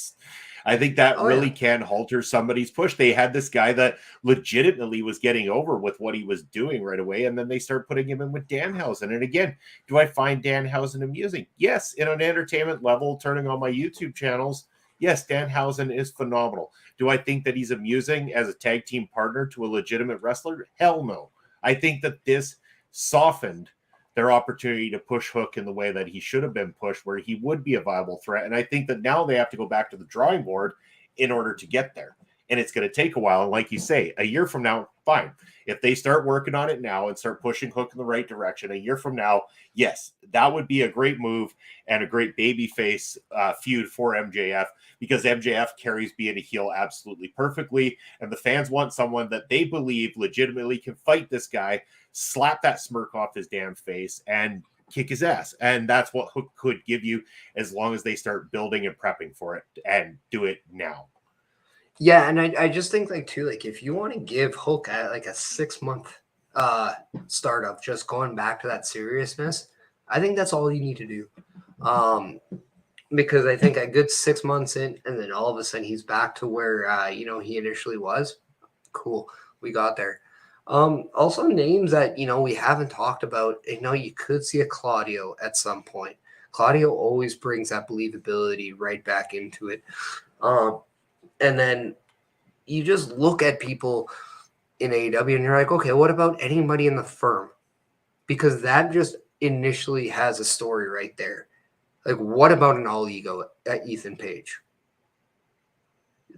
I think that really can halter somebody's push. They had this guy that legitimately was getting over with what he was doing right away, and then they start putting him in with Danhausen. And again, do I find Danhausen amusing? Yes, in an entertainment level, turning on my YouTube channels, yes, Danhausen is phenomenal. Do I think that he's amusing as a tag team partner to a legitimate wrestler? Hell no. I think that this softened their opportunity to push Hook in the way that he should have been pushed, where he would be a viable threat. And I think that now they have to go back to the drawing board in order to get there. And it's going to take a while. And like you say, a year from now, fine. If they start working on it now and start pushing Hook in the right direction, a year from now, yes, that would be a great move and a great babyface feud for MJF, because MJF carries being a heel absolutely perfectly. And the fans want someone that they believe legitimately can fight this guy, slap that smirk off his damn face, and kick his ass. And that's what Hook could give you, as long as they start building and prepping for it, and do it now. Yeah, and I just think, like, too, like, if you want to give Hook like a 6-month start of just going back to that seriousness, I think that's all you need to do. Because I think a good 6 months in, and then all of a sudden he's back to where he initially was. Cool, we got there. Also names that we haven't talked about. You could see a Claudio at some point. Claudio always brings that believability right back into it. And then you just look at people in AEW and you're like, okay, what about anybody in the firm? Because that just initially has a story right there. Like, what about an all ego at Ethan Page?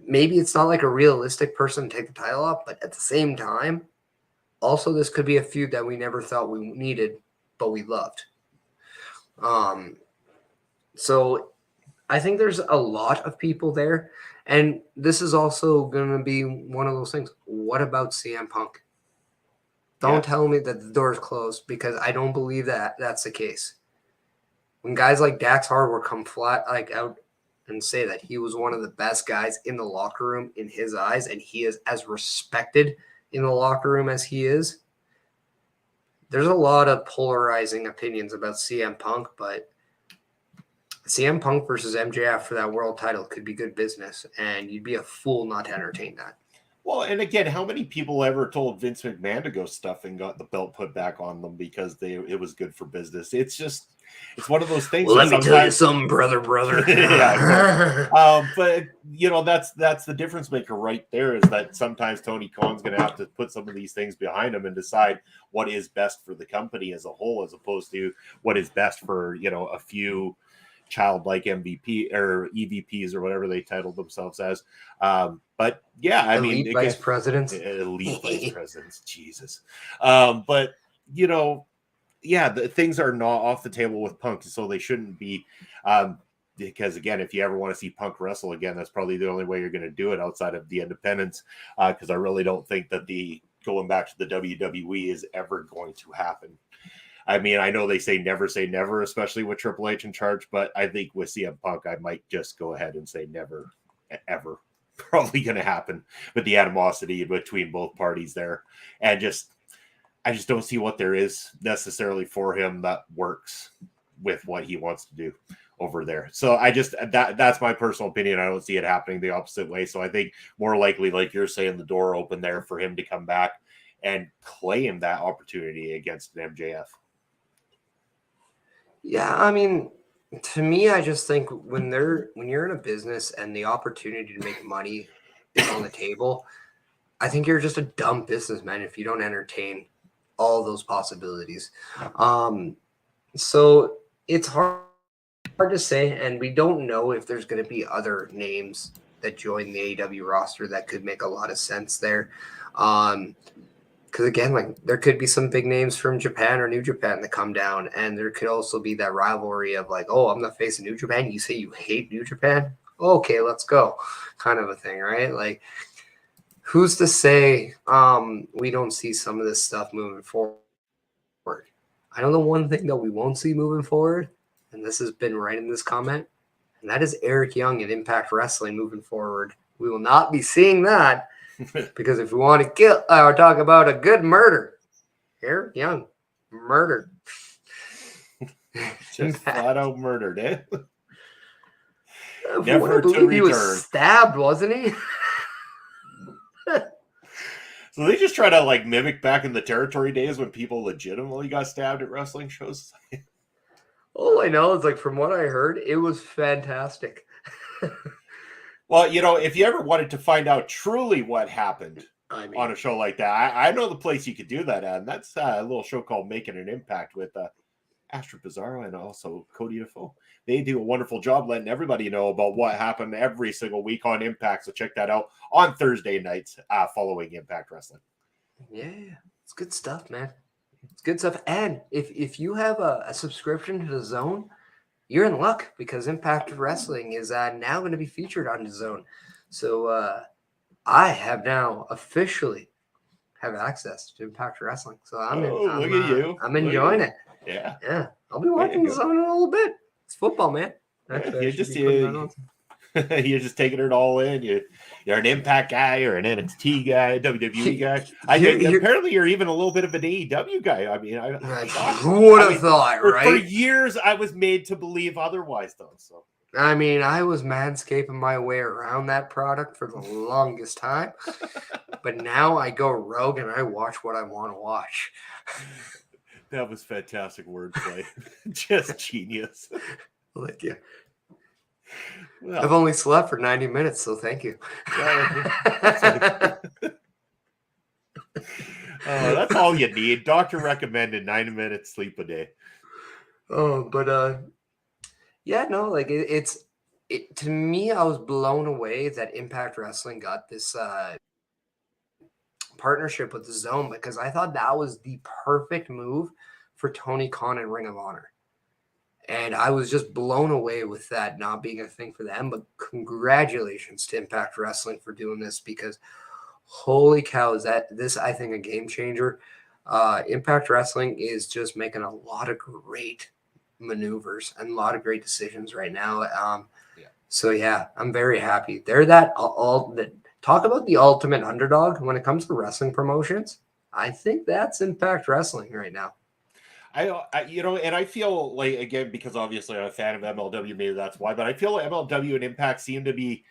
Maybe it's not like a realistic person to take the title off, but at the same time, also this could be a feud that we never thought we needed, but we loved. So I think there's a lot of people there. And this is also going to be one of those things. What about CM Punk? Don't tell me that the door's closed, because I don't believe that that's the case. When guys like Dax Harwood come flat out and say that he was one of the best guys in the locker room in his eyes, and he is as respected in the locker room as he is, there's a lot of polarizing opinions about CM Punk, but CM Punk versus MJF for that world title could be good business, and you'd be a fool not to entertain that. Well, and again, how many people ever told Vince McMahon to go stuff and got the belt put back on them because it was good for business? It's one of those things. Well, let me tell you something, brother. Yeah, exactly. But that's the difference maker right there, is that sometimes Tony Khan's going to have to put some of these things behind him and decide what is best for the company as a whole, as opposed to what is best for a few childlike MVP or EVPs or whatever they titled themselves as. But yeah, I mean, elite vice presidents, Jesus. But the things are not off the table with Punk, so they shouldn't be. Because again, if you ever want to see Punk wrestle again, that's probably the only way you're going to do it outside of the independents. Because I really don't think that the going back to the WWE is ever going to happen. I mean, I know they say never, especially with Triple H in charge, but I think with CM Punk, I might just go ahead and say never, ever. Probably going to happen with the animosity between both parties there. And I just don't see what there is necessarily for him that works with what he wants to do over there. So that's my personal opinion. I don't see it happening the opposite way. So I think more likely, like you're saying, the door open there for him to come back and claim that opportunity against an MJF. Yeah, I mean, to me, I just think when you're in a business and the opportunity to make money is on the table, I think you're just a dumb businessman if you don't entertain all those possibilities. So it's hard to say, and we don't know if there's going to be other names that join the AEW roster that could make a lot of sense there. Because again, like there could be some big names from Japan or New Japan that come down, and there could also be that rivalry of like, oh, I'm the face of New Japan. You say you hate New Japan? Okay, let's go, kind of a thing, right? Like, who's to say we don't see some of this stuff moving forward? I know the one thing that we won't see moving forward, and this has been right in this comment, and that is Eric Young at Impact Wrestling moving forward. We will not be seeing that. Because if we want to kill or talk about a good murder, Eric Young murdered. Just flat out murdered, eh? Never to return. He was stabbed, wasn't he? So they just try to like mimic back in the territory days when people legitimately got stabbed at wrestling shows. All I know is like from what I heard, it was fantastic. Well, if you ever wanted to find out truly what happened on a show like that, I know the place you could do that at, and that's a little show called Making an Impact with Astra Pizarro and also Cody Defoe. They do a wonderful job letting everybody know about what happened every single week on Impact, so check that out on Thursday nights following Impact Wrestling. Yeah, it's good stuff, man. It's good stuff. And if you have a subscription to the Zone, you're in luck because Impact Wrestling is now going to be featured on the Zone. So I have now officially have access to Impact Wrestling. So look at you. I'm enjoying it. Yeah. I'll be watching the Zone in a little bit. It's football, man. Actually, you're just taking it all in. You're an Impact guy or an NXT guy, WWE guy. Apparently, you're even a little bit of an AEW guy. I mean, who would have thought, right? For years, I was made to believe otherwise, though. So, I mean, I was manscaping my way around that product for the longest time, but now I go rogue and I watch what I want to watch. That was fantastic wordplay. Just genius. Thank you. Well, I've only slept for 90 minutes, so thank you. That's all you need. Doctor recommended 90 minutes sleep a day. Yeah, no, like it's to me, I was blown away that Impact Wrestling got this partnership with the Zone because I thought that was the perfect move for Tony Khan and Ring of Honor. And I was just blown away with that not being a thing for them. But congratulations to Impact Wrestling for doing this because holy cow, is this, I think, a game changer. Impact Wrestling is just making a lot of great maneuvers and a lot of great decisions right now. So, yeah, I'm very happy. They're talk about the ultimate underdog when it comes to wrestling promotions. I think that's Impact Wrestling right now. And I feel like, again, because obviously I'm a fan of MLW, maybe that's why, but I feel like MLW and Impact seem to be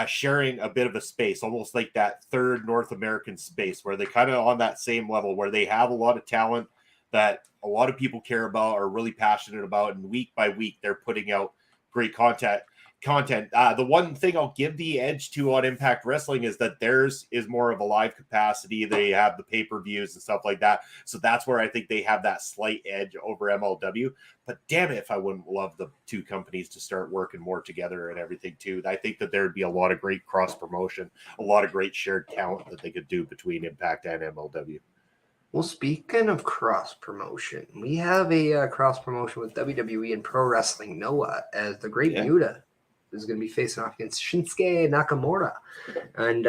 sharing a bit of a space, almost like that third North American space, where they kind of on that same level, where they have a lot of talent that a lot of people care about, are really passionate about, and week by week they're putting out great content. The one thing I'll give the edge to on Impact Wrestling is that theirs is more of a live capacity. They have the pay-per-views and stuff like that. So that's where I think they have that slight edge over MLW. But damn it, if I wouldn't love the two companies to start working more together and everything too. I think that there'd be a lot of great cross-promotion, a lot of great shared talent that they could do between Impact and MLW. Well, speaking of cross-promotion, we have a cross-promotion with WWE and Pro Wrestling Noah, as the Great Muta is going to be facing off against Shinsuke Nakamura. And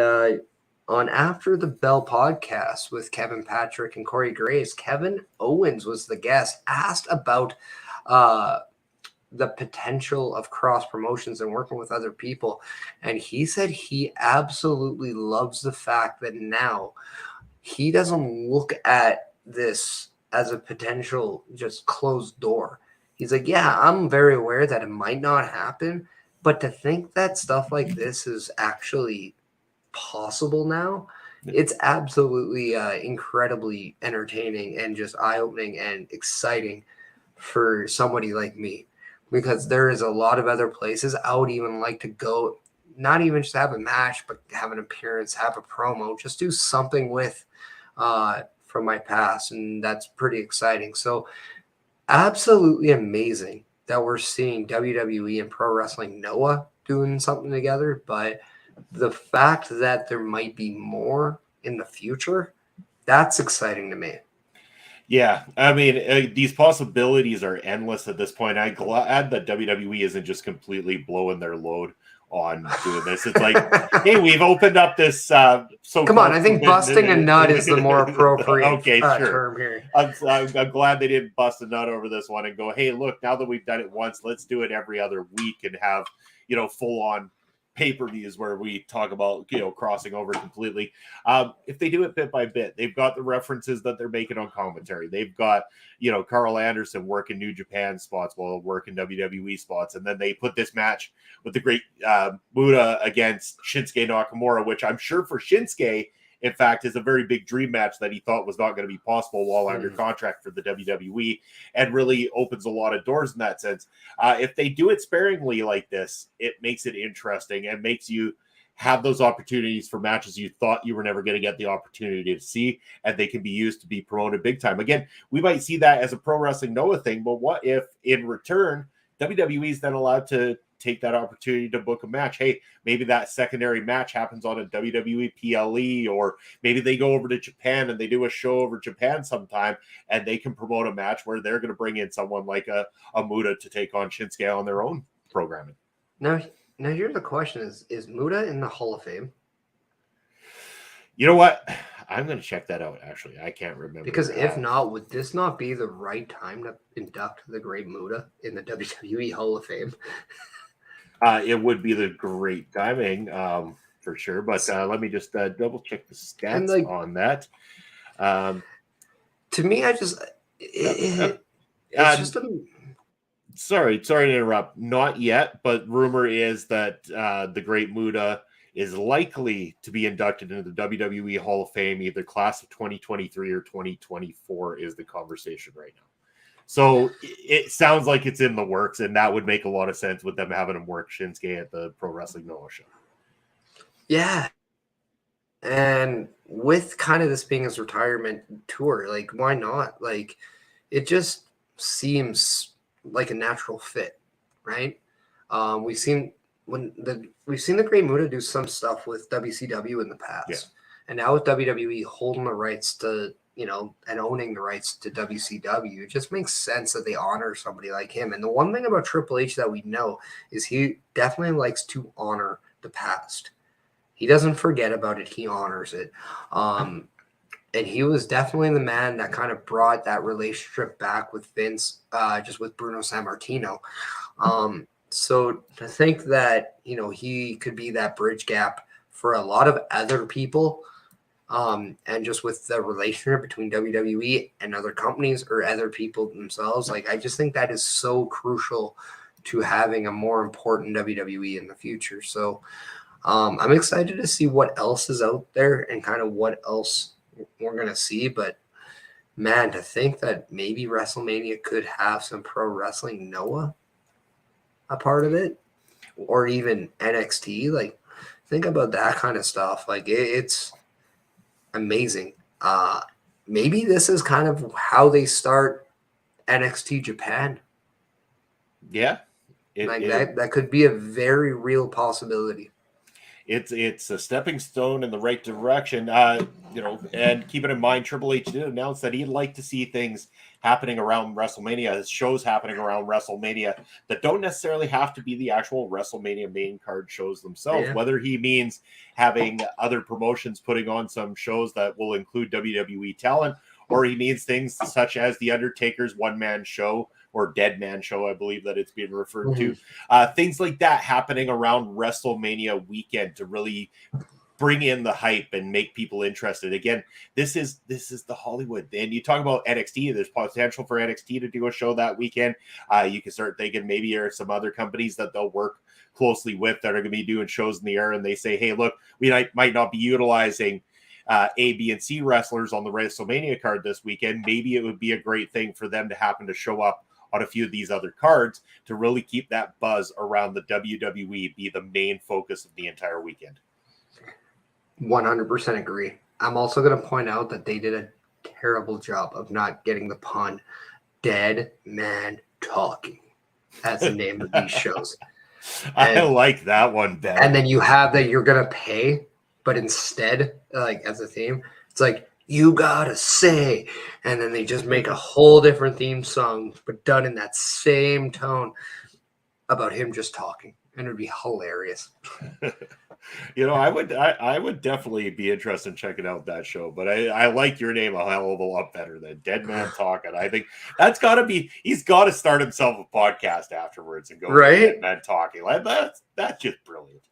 on After the Bell podcast with Kevin Patrick and Corey Graves, Kevin Owens was the guest, asked about the potential of cross promotions and working with other people. And he said he absolutely loves the fact that now he doesn't look at this as a potential just closed door. He's like, yeah, I'm very aware that it might not happen, but to think that stuff like this is actually possible now, it's absolutely incredibly entertaining and just eye-opening and exciting for somebody like me, because there is a lot of other places I would even like to go, not even just have a match, but have an appearance, have a promo, just do something with from my past, and that's pretty exciting. So absolutely amazing that we're seeing WWE and Pro Wrestling Noah doing something together, but the fact that there might be more in the future, that's exciting to me. Yeah, I mean, these possibilities are endless at this point. I'm glad that WWE isn't just completely blowing their load on doing this. It's like, hey, we've opened up this. So come on, I think busting a nut is the more appropriate term here. I'm glad they didn't bust a nut over this one and go, hey, look, now that we've done it once, let's do it every other week and have, full on pay-per-views where we talk about, crossing over completely. If they do it bit by bit, they've got the references that they're making on commentary. They've got, Carl Anderson working New Japan spots while working WWE spots. And then they put this match with the great Muta against Shinsuke Nakamura, which I'm sure for Shinsuke, in fact, is a very big dream match that he thought was not going to be possible while under contract for the WWE, and really opens a lot of doors in that sense. If they do it sparingly like this, it makes it interesting and makes you have those opportunities for matches you thought you were never going to get the opportunity to see, and they can be used to be promoted big time. Again, we might see that as a Pro Wrestling Noah thing, but what if in return, WWE is then allowed to take that opportunity to book a match? Hey, maybe that secondary match happens on a WWE PLE, or maybe they go over to Japan and they do a show over Japan sometime, and they can promote a match where they're going to bring in someone like a Muta to take on Shinsuke on their own programming. Now here's the question: Is Muta in the Hall of Fame? You know what? I'm going to check that out, actually. I can't remember. Because if not, would this not be the right time to induct the Great Muta in the WWE Hall of Fame? It would be the great timing, for sure. But let me just double check the stats on that. To me, it's just a... Sorry to interrupt. Not yet, but rumor is that the Great Muta is likely to be inducted into the WWE Hall of Fame, either class of 2023 or 2024 is the conversation right now. So it sounds like it's in the works, and that would make a lot of sense with them having him work Shinsuke at the Pro Wrestling Noah show. Yeah. And with kind of this being his retirement tour, like, why not? Like, it just seems like a natural fit, right? We've seen the Great Muta do some stuff with WCW in the past, and now with WWE holding the rights to, and owning the rights to WCW, it just makes sense that they honor somebody like him. And the one thing about Triple H that we know is he definitely likes to honor the past. He doesn't forget about it. He honors it. And he was definitely the man that kind of brought that relationship back with Vince, just with Bruno Sammartino. So to think that, he could be that bridge gap for a lot of other people, and just with the relationship between WWE and other companies or other people themselves, like, I just think that is so crucial to having a more important WWE in the future. So I'm excited to see what else is out there and kind of what else we're going to see. But man, to think that maybe WrestleMania could have some pro wrestling Noah a part of it, or even NXT, like think about that kind of stuff. Like it's amazing. Maybe this is kind of how they start NXT Japan. Yeah. That could be a very real possibility. It's a stepping stone in the right direction. And keeping in mind, Triple H did announce that he'd like to see things happening around WrestleMania, shows happening around WrestleMania that don't necessarily have to be the actual WrestleMania main card shows themselves. Yeah. Whether he means having other promotions putting on some shows that will include WWE talent, or he means things such as the Undertaker's one-man show or Dead Man Show, I believe that it's being referred to. Things like that happening around WrestleMania weekend to really bring in the hype and make people interested. Again, this is the Hollywood. And you talk about NXT, there's potential for NXT to do a show that weekend. You can start thinking maybe there are some other companies that they'll work closely with that are going to be doing shows in the air, and they say, hey, look, we might not be utilizing A, B, and C wrestlers on the WrestleMania card this weekend. Maybe it would be a great thing for them to happen to show up on a few of these other cards to really keep that buzz around the WWE be the main focus of the entire weekend. 100% agree. I'm also going to point out that they did a terrible job of not getting the pun Dead Man Talking as the name of these shows. I like that one better. And then you have that you're going to pay, but instead, like as a theme, it's like, you gotta say, and then they just make a whole different theme song, but done in that same tone about him just talking, and it would be hilarious. I would definitely be interested in checking out that show, but I like your name a hell of a lot better than Dead Man Talking. I think that's got to be, he's got to start himself a podcast afterwards and go right. Dead Man Talking. Like that's just brilliant.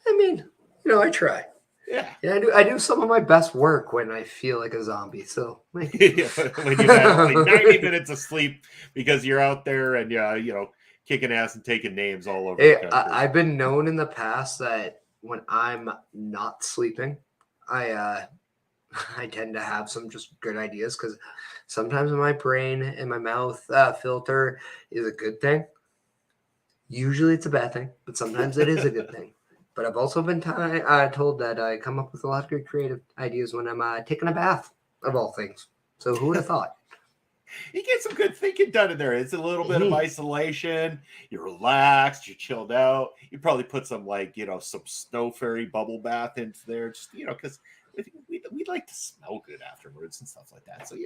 I mean, I try. Yeah, I do some of my best work when I feel like a zombie. So when you've had only 90 minutes of sleep because you're out there and kicking ass and taking names all over the country. I've been known in the past that when I'm not sleeping, I tend to have some just good ideas because sometimes my brain and my mouth filter is a good thing. Usually it's a bad thing, but sometimes it is a good thing. But I've also been told that I come up with a lot of good creative ideas when I'm taking a bath, of all things. So who would have thought? You get some good thinking done in there. It's a little bit of isolation. You're relaxed. You're chilled out. You probably put some some snow fairy bubble bath into there, just because we like to smell good afterwards and stuff like that. So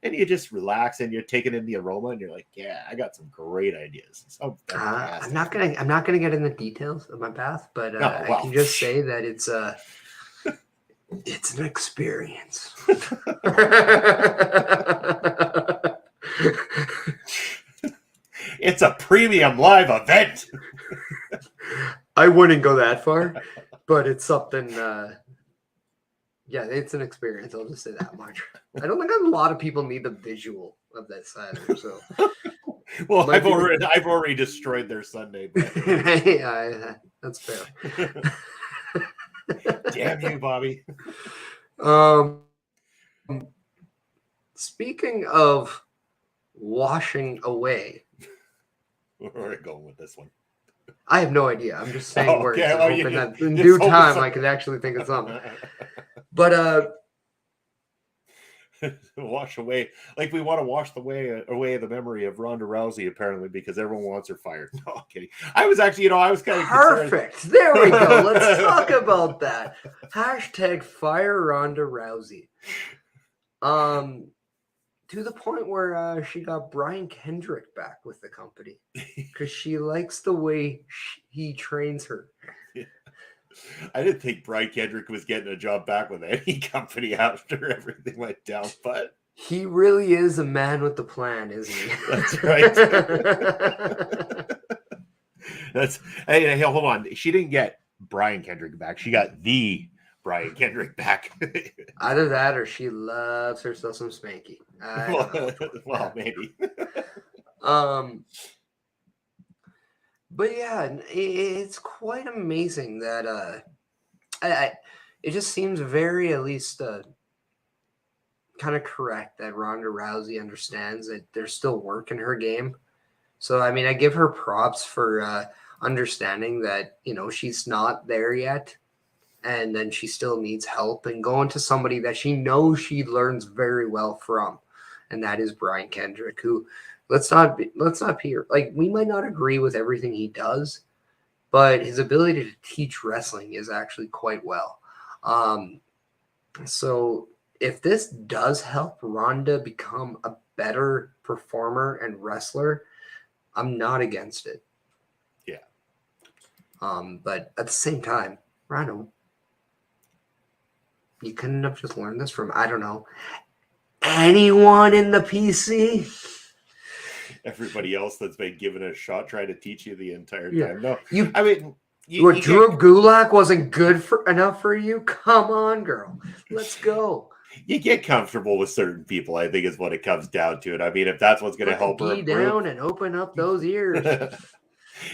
and you just relax and you're taking in the aroma and you're like, yeah, I got some great ideas. So I'm not gonna get in the details of my bath, but I can just say that it's an experience. It's a premium live event. I wouldn't go that far, but it's something. Yeah, it's an experience. I'll just say that much. I don't think a lot of people need the visual of this either. So, well, I've already destroyed their Sunday. Yeah, that's fair. Damn you, Bobby. Speaking of washing away, where are we going with this one? I have no idea. I'm just saying words. Okay. I'm hoping that in due time I can actually think of something. But wash away, like we want to wash away the memory of Ronda Rousey, apparently, because everyone wants her fired. No, I'm kidding. I was actually, I was kind of perfect. Concerned. There we go. Let's talk about that. Hashtag fire Ronda Rousey. To the point where she got Brian Kendrick back with the company because she likes the way he trains her. Yeah. I didn't think Brian Kendrick was getting a job back with any company after everything went down, but he really is a man with the plan, isn't he? That's right. Hey, hold on. She didn't get Brian Kendrick back. She got the Brian Kendrick back. Either that or she loves herself some Spanky. Well, maybe. But yeah, it's quite amazing that it just seems very, at least, kind of correct that Ronda Rousey understands that there's still work in her game. So I mean, I give her props for understanding that she's not there yet, and then she still needs help, and going to somebody that she knows she learns very well from, and that is Brian Kendrick, who let's not be like, we might not agree with everything he does, but his ability to teach wrestling is actually quite well. So if this does help Ronda become a better performer and wrestler, I'm not against it. Yeah. But at the same time, Ronda, you couldn't have just learned this from, I don't know, anyone in the PC? Everybody else that's been given a shot trying to teach you the entire time. Yeah. No, I mean, Drew Gulak wasn't good enough for you? Come on, girl. Let's go. You get comfortable with certain people, I think, is what it comes down to. And I mean, if that's what's going to help her improve, down and open up those ears.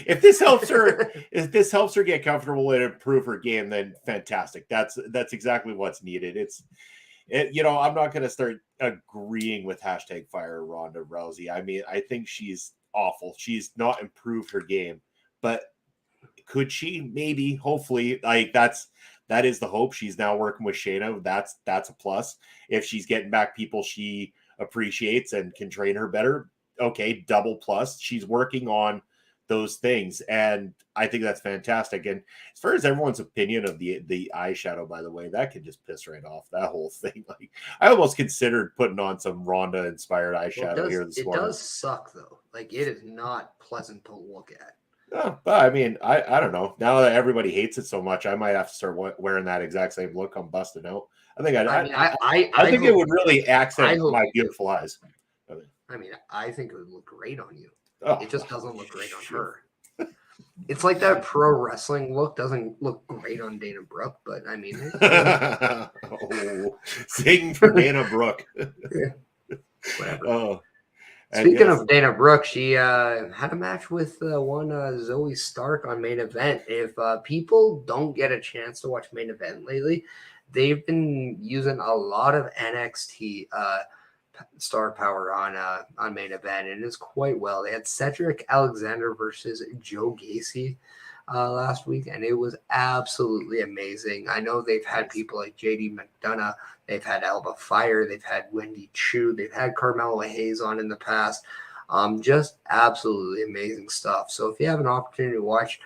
if this helps her get comfortable and improve her game, then fantastic. That's exactly what's needed. I'm not going to start agreeing with #fire Ronda Rousey. I mean, I think she's awful. She's not improved her game, but could she? Maybe, hopefully, like that is the hope. She's now working with Shayna. That's a plus. If she's getting back people she appreciates and can train her better, okay, double plus. She's working on those things, and I think that's fantastic. And as far as everyone's opinion of the eyeshadow, by the way, that could just piss right off, that whole thing. Like, I almost considered putting on some Ronda inspired eyeshadow here this morning. It does suck though. Like, it is not pleasant to look at. Oh, but I mean, I don't know. Now that everybody hates it so much, I might have to start wearing that exact same look I'm busting out. I think I think it would really accent my beautiful eyes. I mean, I think it would look great on you. Oh. It just doesn't look great on her. It's like that pro wrestling look doesn't look great on Dana Brooke, but I mean, sing for Dana Brooke. Whatever. Oh. Speaking of Dana Brooke, she had a match with one Zoe Stark on Main Event. If people don't get a chance to watch Main Event lately, they've been using a lot of NXT star power on Main Event, and it's quite well. They had Cedric Alexander versus Joe Gacy last week, and it was absolutely amazing. I know they've had people like JD McDonough, they've had Alba Fire, they've had Wendy Chu, they've had Carmelo Hayes on in the past. Just absolutely amazing stuff. So if you have an opportunity to watch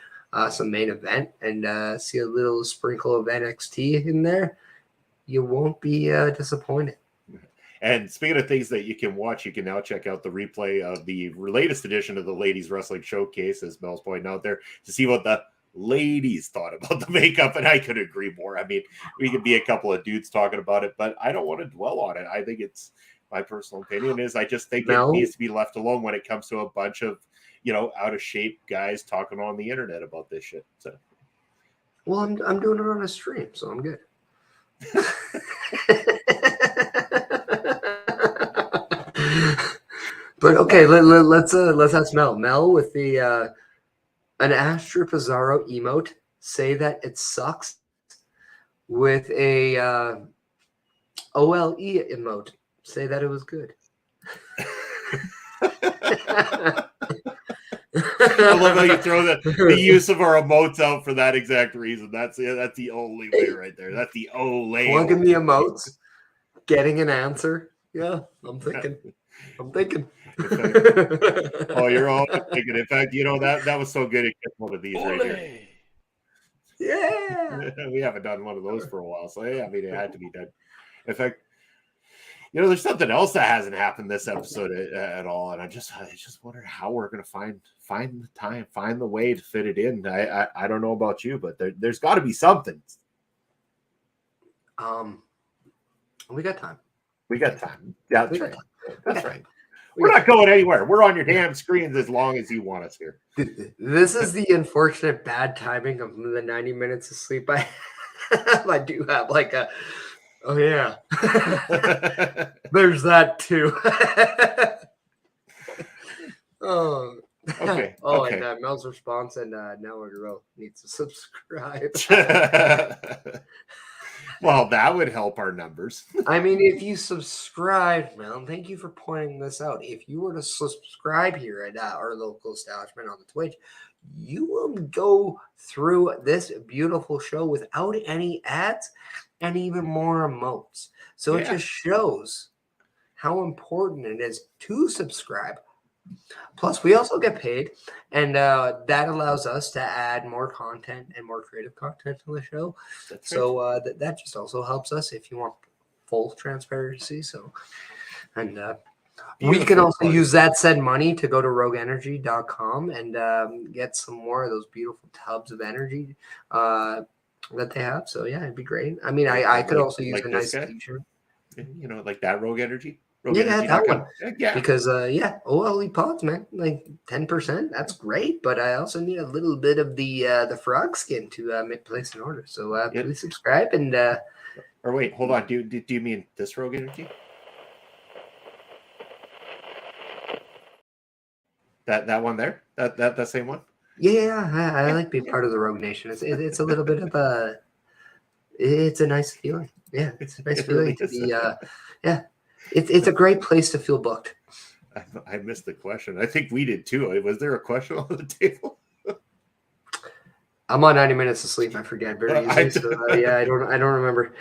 some Main Event and see a little sprinkle of NXT in there, you won't be disappointed. And speaking of things that you can watch, you can now check out the replay of the latest edition of the Ladies Wrestling Showcase, as Mel's pointing out there, to see what the ladies thought about the makeup. And I could agree more. I mean, we could be a couple of dudes talking about it, but I don't want to dwell on it. I think it's, my personal opinion is, I just think it needs to be left alone when it comes to a bunch of, out of shape guys talking on the internet about this shit. So, well, I'm doing it on a stream, so I'm good. But okay, let's ask Mel. Mel, with the an Astra Pizarro emote, say that it sucks. With a OLE emote, say that it was good. I love how you throw the use of our emotes out for that exact reason. That's the only way right there. That's the only plugging the emotes, getting an answer. Yeah, I'm thinking. Oh, you're all thinking. In fact, that was so good. It kept one of these right here. Yeah. We haven't done one of those for a while, so yeah, I mean, it had to be done. In fact, there's something else that hasn't happened this episode at all, and I just wonder how we're gonna find the time, find the way to fit it in. I don't know about you, but there's got to be something. We got time. We got time. Yeah, that's right. That's right. We're not going anywhere. We're on your damn screens as long as you want us here. This is the unfortunate bad timing of the 90 minutes of sleep I have. I do have like a, oh yeah. There's that too. Oh, Okay. Oh, Okay. and Mel's response, and now our girl needs to subscribe. Well, that would help our numbers. I mean, if you subscribe, Mel, thank you for pointing this out. If you were to subscribe here at our local establishment on the Twitch, you will go through this beautiful show without any ads and even more emotes. So it Yeah. just shows how important it is to subscribe. Plus, we also get paid, and that allows us to add more content and more creative content to the show. That's So right. that just also helps us if you want full transparency. So, and we can Beautiful also part. use that said money to go to rogueenergy.com and get some more of those beautiful tubs of energy that they have. So, yeah, it'd be great. I mean, I could also use a this nice guy, t-shirt. like that Rogue Energy. Yeah, that one. Yeah. Because OLE pods, man, like 10%, that's great. But I also need a little bit of the frog skin to place an order. So please subscribe and or wait, hold on. Do you mean this Rogue Energy? That one there? That same one? Yeah, I like being part of the Rogue Nation. It's a little bit of it's a nice feeling. Yeah, it's a nice feeling to be It's a great place to feel booked. I missed the question. I think we did too. Was there a question on the table? I'm on 90 minutes of sleep. I forget very easily. I don't remember.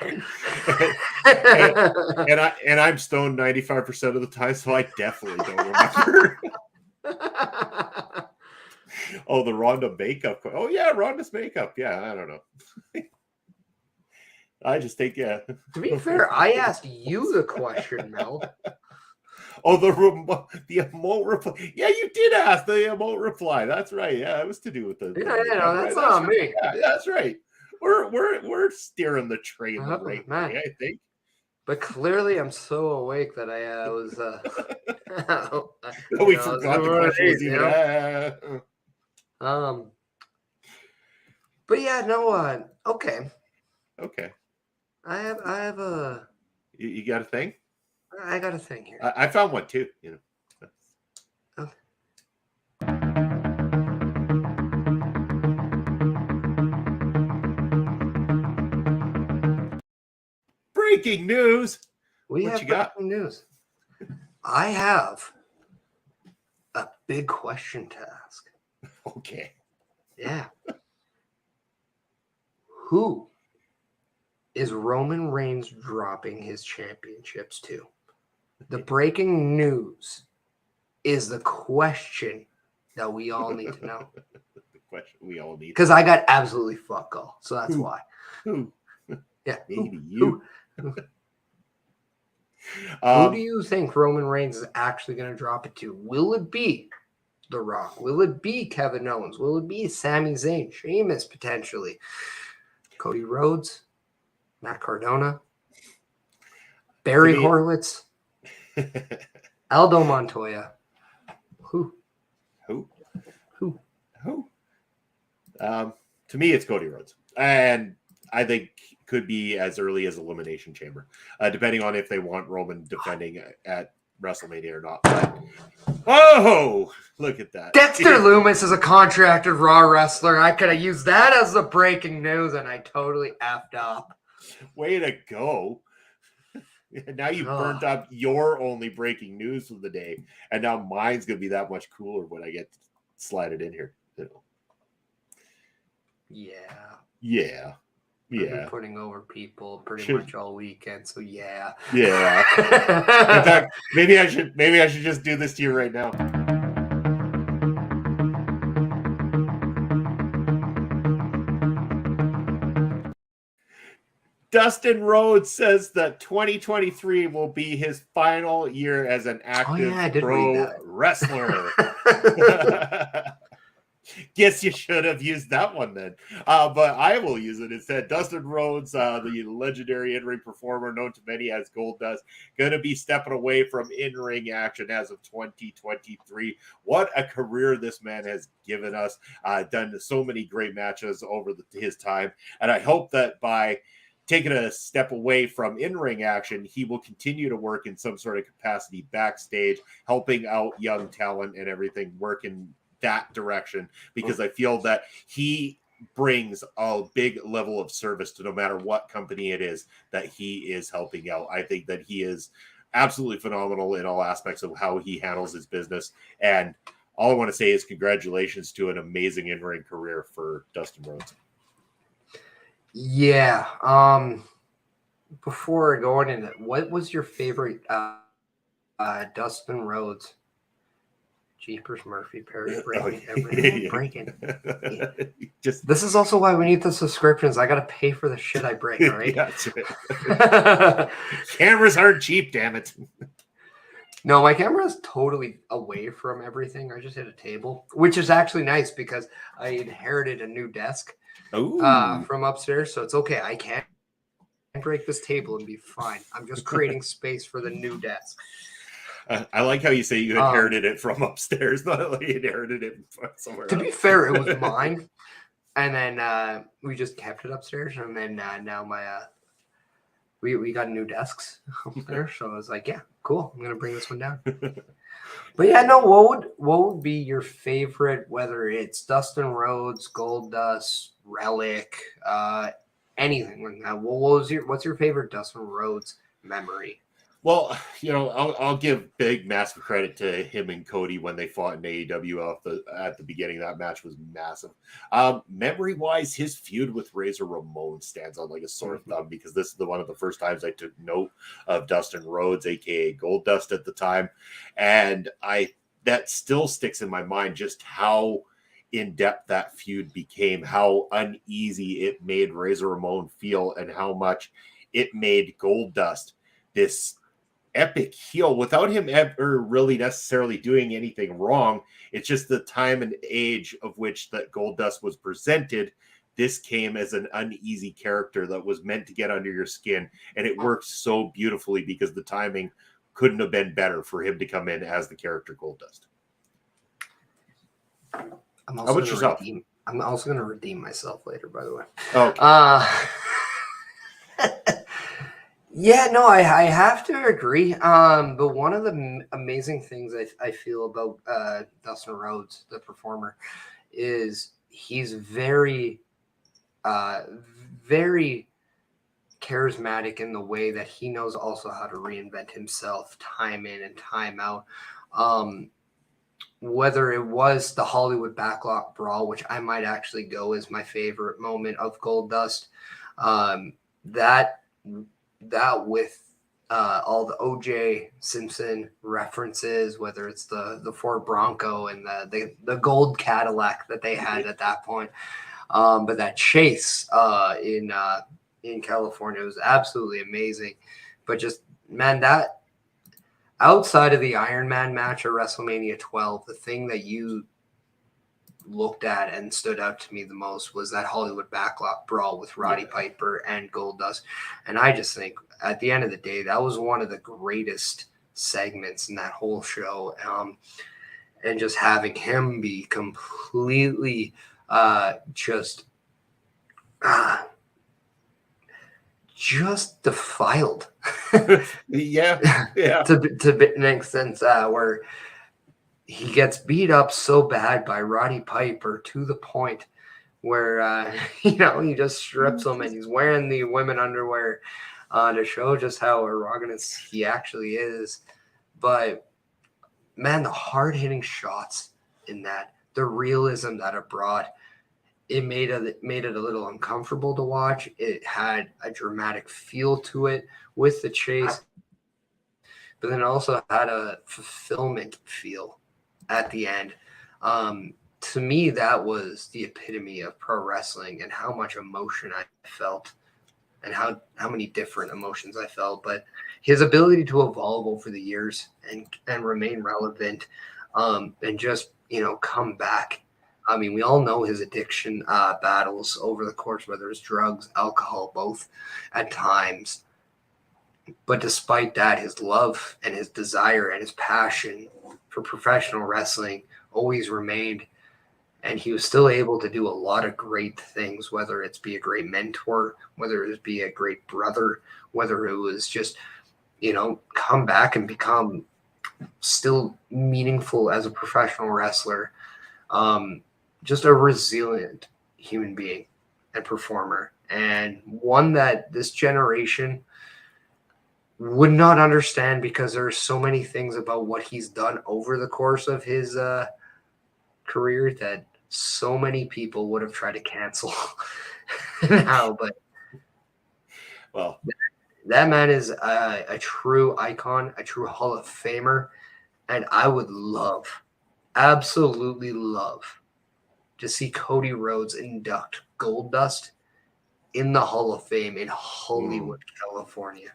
and I'm stoned 95% of the time, so I definitely don't remember. Oh, the Rhonda makeup. Oh yeah, Rhonda's makeup. Yeah, I don't know. I just think To be fair, I asked you the question, Mel. Oh, the emote reply. Yeah, you did ask the emote reply. That's right. Yeah, it was to do with the. That's not on me. Yeah, that's right. We're steering the train the right way, I think. But clearly, I'm so awake that I was. We forgot the question was even. But yeah, no. Okay. Okay. I have a. You got a thing? I got a thing here. I found one too. Okay. Breaking news. We have breaking news. I have a big question to ask. Okay. Yeah. Who is Roman Reigns dropping his championships to? The breaking news is the question that we all need to know. The question we all need. Because I got absolutely fuck all. So that's why. Who? Yeah. Maybe you. Who do you think Roman Reigns is actually going to drop it to? Will it be The Rock? Will it be Kevin Owens? Will it be Sami Zayn? Sheamus potentially? Cody Rhodes? Matt Cardona? Barry Horowitz? Aldo Montoya? Who? To me, it's Cody Rhodes. And I think could be as early as Elimination Chamber, depending on if they want Roman defending at WrestleMania or not. But, oh, look at that. Dexter Lumis is a contracted Raw wrestler. I could have used that as the breaking news, and I totally effed up. Way to go. Now you burnt up your only breaking news of the day, and now mine's going to be that much cooler when I get slided in here. Yeah. I've been putting over people pretty much all weekend, so yeah. In fact, maybe I should just do this to you right now. Dustin Rhodes says that 2023 will be his final year as an active pro wrestler. Guess you should have used that one then. But I will use it instead. Dustin Rhodes, the legendary in-ring performer known to many as Goldust, going to be stepping away from in-ring action as of 2023. What a career this man has given us. Done so many great matches over his time. And I hope that by taking a step away from in-ring action, he will continue to work in some sort of capacity backstage, helping out young talent and everything, working that direction, because I feel that he brings a big level of service to no matter what company it is that he is helping out. I think that he is absolutely phenomenal in all aspects of how he handles his business. And all I want to say is congratulations to an amazing in-ring career for Dustin Rhodes. Yeah. Before going into it, what was your favorite Dustin Rhodes? Jeepers Murphy, Perry breaking everything. Breaking. Yeah. This is also why we need the subscriptions. I got to pay for the shit I break, all right? Yeah, that's right. Cameras aren't cheap, damn it. No, my camera is totally away from everything. I just hit a table, which is actually nice because I inherited a new desk from upstairs. So it's okay. I can't break this table and be fine. I'm just creating space for the new desk. I like how you say you inherited it from upstairs, not like you inherited it from somewhere to else. be fair, it was mine. And then we just kept it upstairs. And then now we got new desks up there. So I was like, yeah, cool. I'm going to bring this one down. But yeah, no, what would be your favorite, whether it's Dustin Rhodes, Goldust, Relic, anything like that? What's your favorite Dustin Rhodes memory? Well, I'll give big, massive credit to him and Cody when they fought in AEW at the beginning. That match was massive. Memory-wise, his feud with Razor Ramon stands out like a sore thumb, because this is one of the first times I took note of Dustin Rhodes, a.k.a. Goldust at the time. And that still sticks in my mind, just how in-depth that feud became, how uneasy it made Razor Ramon feel, and how much it made Goldust this epic heel without him ever really necessarily doing anything wrong. It's just the time and age of which that Goldust was presented. This came as an uneasy character that was meant to get under your skin, and it worked so beautifully because the timing couldn't have been better for him to come in as the character Goldust. I'm also going to redeem myself later, by the way. Okay. Yeah, no, I have to agree. But one of the amazing things I feel about Dustin Rhodes, the performer, is he's very, very charismatic in the way that he knows also how to reinvent himself time in and time out. Whether it was the Hollywood Backlot Brawl, which I might actually go as my favorite moment of Goldust, that with all the O.J. Simpson references, whether it's the Ford Bronco and the gold Cadillac that they had at that point, but that chase in California was absolutely amazing. But just, man, that outside of the Iron Man match at WrestleMania 12, the thing that you looked at and stood out to me the most was that Hollywood Backlot Brawl with Roddy Piper and Goldust. And I just think at the end of the day, that was one of the greatest segments in that whole show. And just having him be completely just defiled. yeah. To make sense, where he gets beat up so bad by Roddy Piper to the point where, he just strips him and he's wearing the women underwear to show just how arrogant he actually is. But, man, the hard-hitting shots in that, the realism that it brought, it made it a little uncomfortable to watch. It had a dramatic feel to it with the chase, but then it also had a fulfillment feel at the end. To me, that was the epitome of pro wrestling and how much emotion I felt and how many different emotions I felt. But his ability to evolve over the years and remain relevant, and just, come back. I mean, we all know his addiction battles over the course, whether it's drugs, alcohol, both at times. But despite that, his love and his desire and his passion for professional wrestling always remained. And he was still able to do a lot of great things, whether it's be a great mentor, whether it be a great brother, whether it was just, come back and become still meaningful as a professional wrestler. Just a resilient human being and performer, and one that this generation would not understand because there are so many things about what he's done over the course of his career that so many people would have tried to cancel now. But well, that man is a true icon, a true Hall of Famer, and I would love, absolutely love, to see Cody Rhodes induct Goldust in the Hall of Fame in Hollywood, California.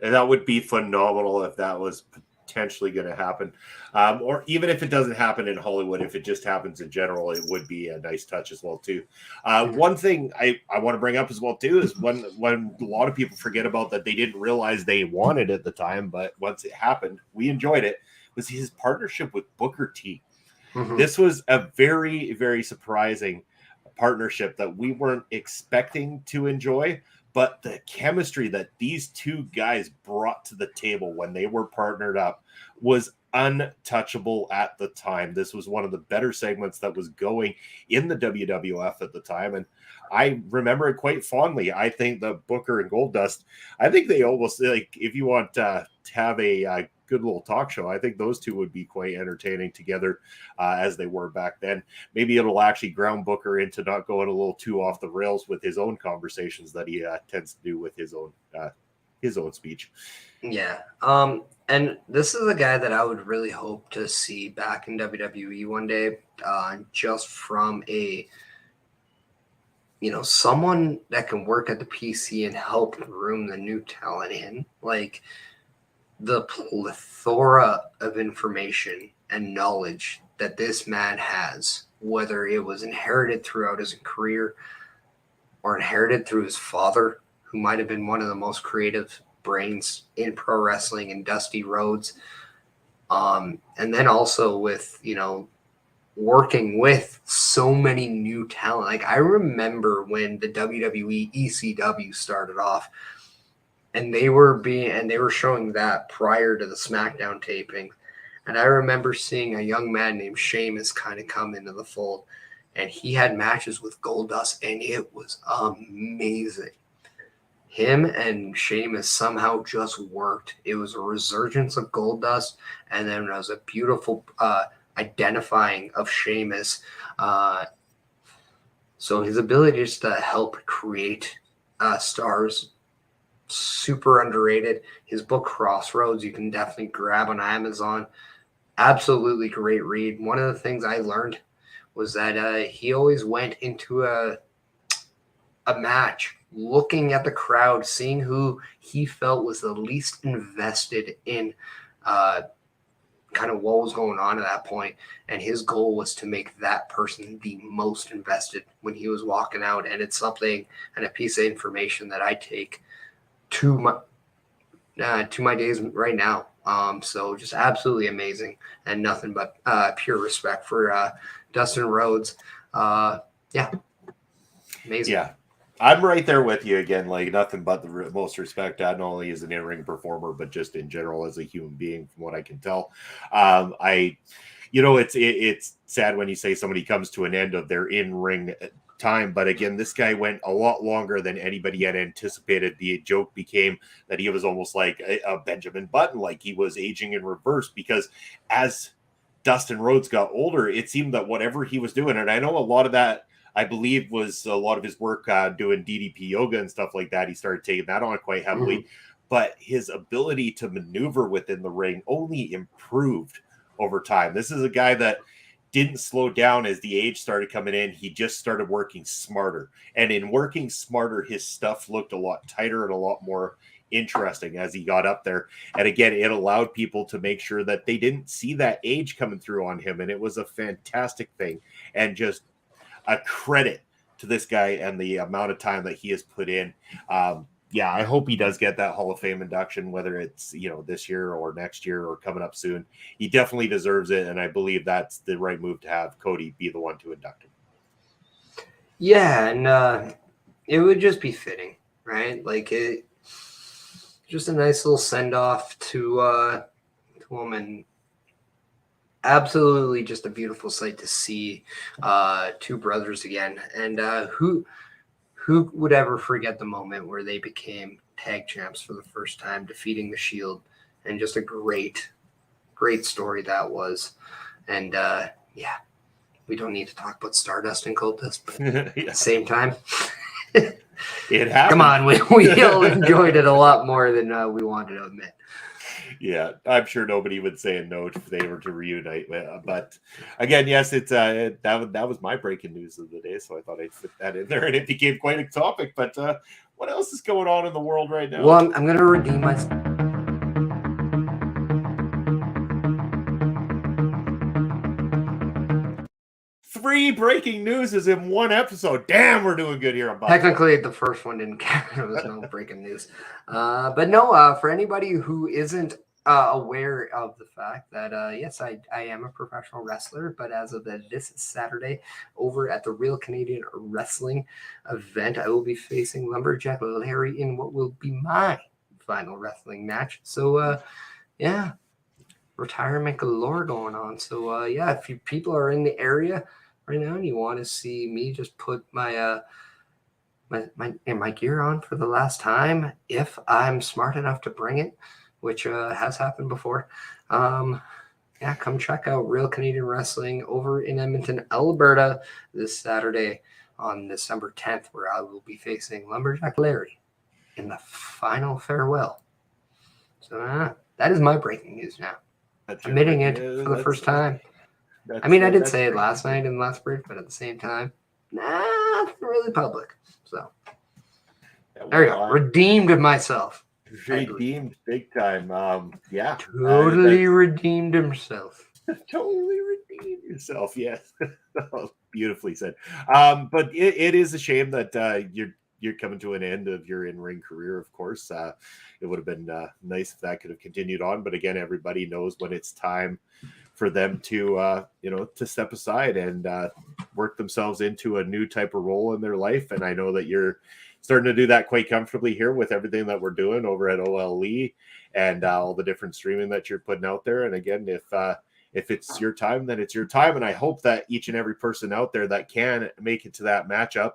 and that would be phenomenal if that was potentially going to happen. Or even if it doesn't happen in Hollywood, if it just happens in general, it would be a nice touch as well too. One thing I want to bring up as well too is when a lot of people forget about that they didn't realize they wanted at the time, but once it happened, we enjoyed it, was his partnership with Booker T. Mm-hmm. This was a very, very surprising partnership that we weren't expecting to enjoy, but the chemistry that these two guys brought to the table when they were partnered up was untouchable at the time. This was one of the better segments that was going in the WWF at the time, and I remember it quite fondly. I think that Booker and Goldust, I think they almost, like, if you want to have a good little talk show, I think those two would be quite entertaining together as they were back then. Maybe it'll actually ground Booker into not going a little too off the rails with his own conversations that he tends to do with his own speech. Yeah. And this is a guy that I would really hope to see back in WWE one day, just from a, someone that can work at the PC and help groom the new talent in. Like, the plethora of information and knowledge that this man has, whether it was inherited throughout his career or inherited through his father, who might have been one of the most creative brains in pro wrestling, and Dusty Rhodes. And then also with, working with so many new talent. Like, I remember when the WWE ECW started off, and they were showing that prior to the SmackDown taping. And I remember seeing a young man named Sheamus kind of come into the fold, and he had matches with Goldust, and it was amazing. Him and Sheamus somehow just worked. It was a resurgence of Goldust, and then it was a beautiful identifying of Sheamus. So his ability just to help create stars, super underrated. His book Crossroads, you can definitely grab on Amazon. Absolutely great read. One of the things I learned was that he always went into a match looking at the crowd, seeing who he felt was the least invested in kind of what was going on at that point. And his goal was to make that person the most invested when he was walking out. And it's something and a piece of information that I take to my days right now. So just absolutely amazing, and nothing but pure respect for Dustin Rhodes. Yeah, amazing. Yeah, I'm right there with you again. Like, nothing but the most respect, not only as an in-ring performer, but just in general as a human being, from what I can tell. It's sad when you say somebody comes to an end of their in-ring time, but again, this guy went a lot longer than anybody had anticipated. The joke became that he was almost like a Benjamin Button, like he was aging in reverse, because as Dustin Rhodes got older, it seemed that whatever he was doing, and I know a lot of that, I believe, was a lot of his work doing DDP yoga and stuff like that. He started taking that on quite heavily, but his ability to maneuver within the ring only improved over time. This is a guy that didn't slow down as the age started coming in. He just started working smarter. And in working smarter, his stuff looked a lot tighter and a lot more interesting as he got up there. And again, it allowed people to make sure that they didn't see that age coming through on him. And it was a fantastic thing. And just a credit to this guy and the amount of time that he has put in. I hope he does get that Hall of Fame induction, whether it's, this year or next year or coming up soon. He definitely deserves it, and I believe that's the right move to have Cody be the one to induct him. Yeah, and it would just be fitting, right? Like, it just a nice little send-off to him. And absolutely just a beautiful sight to see two brothers again. And who would ever forget the moment where they became tag champs for the first time, defeating the Shield, and just a great story that was. And yeah, we don't need to talk about Stardust and Cultist, but at the same time, it happened. Come on, we all enjoyed it a lot more than we wanted to admit. Yeah, I'm sure nobody would say no if they were to reunite. But again, yes, it's that was my breaking news of the day, so I thought I'd fit that in there, and it became quite a topic. But what else is going on in the world right now? Well, I'm going to redeem myself. 3 breaking news is in one episode. Damn, we're doing good here on Buster. Technically, the first one didn't count. There was no breaking news. But no, for anybody who isn't aware of the fact that, yes, I am a professional wrestler, but as of this Saturday, over at the Real Canadian Wrestling event, I will be facing Lumberjack Larry in what will be my final wrestling match. So, yeah, retirement galore going on. So, yeah, if you people are in the area right now and you want to see me just put my my gear on for the last time, if I'm smart enough to bring it, which has happened before, yeah, come check out Real Canadian Wrestling over in Edmonton, Alberta this Saturday on December 10th, where I will be facing Lumberjack Larry in the final farewell. So that is my breaking news now. Admitting it for the first time. I mean, I did say it last night in the last break, but at the same time, not really public. So there we go. Redeemed myself. Redeemed big time. Yeah. Totally redeemed himself. Totally redeemed yourself. Yes. Beautifully said. But it is a shame that you're coming to an end of your in-ring career, of course. It would have been nice if that could have continued on. But again, everybody knows when it's time for them to, to step aside and work themselves into a new type of role in their life. And I know that you're starting to do that quite comfortably here with everything that we're doing over at OLE and all the different streaming that you're putting out there. And again, if it's your time, then it's your time. And I hope that each and every person out there that can make it to that matchup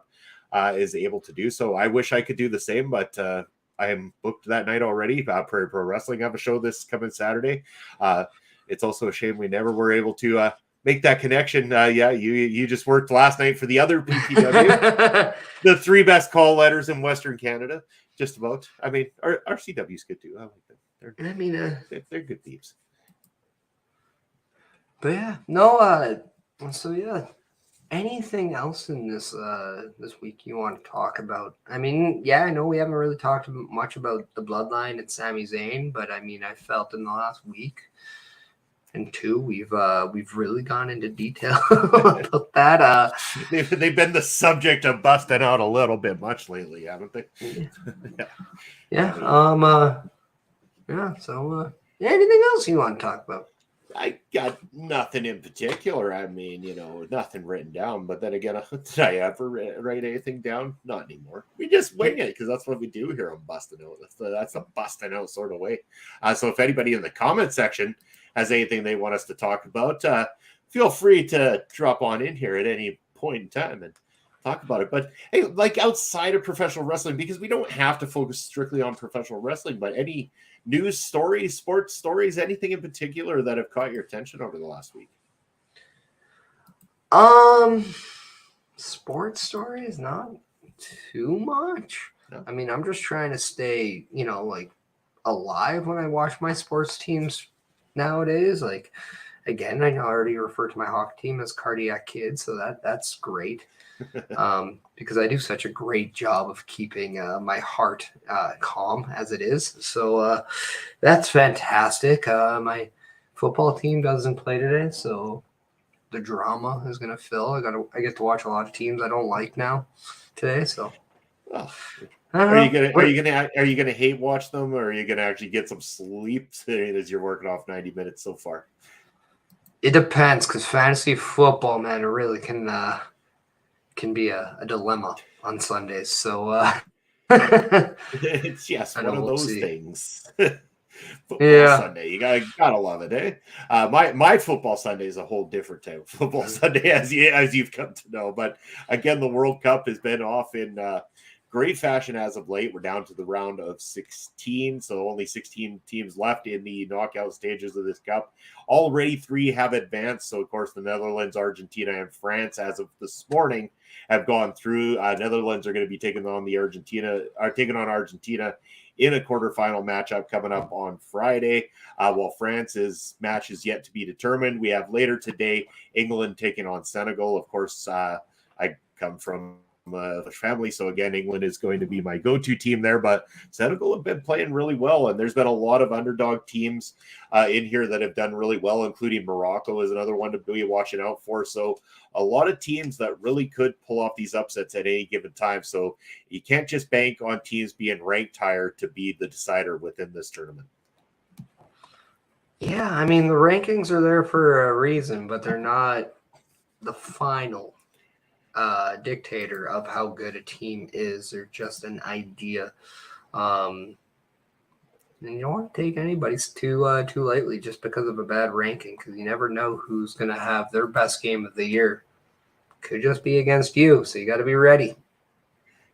is able to do so. I wish I could do the same, but I am booked that night already. Prairie Pro Wrestling have a show this coming Saturday. It's also a shame we never were able to make that connection. Yeah, you just worked last night for the other PPW, the 3 best call letters in Western Canada, just about. I mean, RCW's good too. I like them. They're good thieves. But yeah, no. So yeah, anything else in this week you want to talk about? I mean, yeah, I know we haven't really talked much about the Bloodline and Sami Zayn, but I mean, I felt in the last week and 2, we've really gone into detail about that. They've been the subject of busting out a little bit much lately, haven't they? Yeah. So, anything else you want to talk about? I got nothing in particular. I mean, nothing written down. But then again, did I ever write anything down? Not anymore. We just wing it because that's what we do here on Bustin' Out. That's a busting out sort of way. So if anybody in the comment section has anything they want us to talk about, feel free to drop on in here at any point in time and talk about it. But hey, like outside of professional wrestling, because we don't have to focus strictly on professional wrestling, but any news stories, sports stories, anything in particular that have caught your attention over the last week? Sports stories, not too much. No. I mean, I'm just trying to stay, like alive when I watch my sports teams nowadays. Like, again, I already refer to my hockey team as Cardiac Kid, so that's great. Because I do such a great job of keeping my heart calm as it is. So that's fantastic. My football team doesn't play today, so the drama is going to fill. I get to watch a lot of teams I don't like now today. So, are you gonna hate watch them, or are you gonna actually get some sleep as you're working off 90 minutes so far? It depends, because fantasy football, man, it really can be a dilemma on Sundays. So it's one of those things. Football Sunday, you gotta love it, eh? My football Sunday is a whole different type of football Sunday, as you've come to know. But again, the World Cup has been off in great fashion as of late. We're down to the round of 16, so only 16 teams left in the knockout stages of this cup. Already 3 have advanced. So of course, the Netherlands, Argentina, and France, as of this morning, have gone through. Netherlands are going to be taking on Argentina in a quarterfinal matchup coming up on Friday, while France's match is yet to be determined. We have later today England taking on Senegal. Of course, I come from a family, so again, England is going to be my go-to team there, but Senegal have been playing really well, and there's been a lot of underdog teams in here that have done really well, including Morocco is another one to be watching out for. So a lot of teams that really could pull off these upsets at any given time. So you can't just bank on teams being ranked higher to be the decider within this tournament. Yeah, I mean, the rankings are there for a reason, but they're not the final dictator of how good a team is. They're just an idea. And you don't want to take anybody's too lightly just because of a bad ranking, because you never know who's going to have their best game of the year. Could just be against you, so you got to be ready.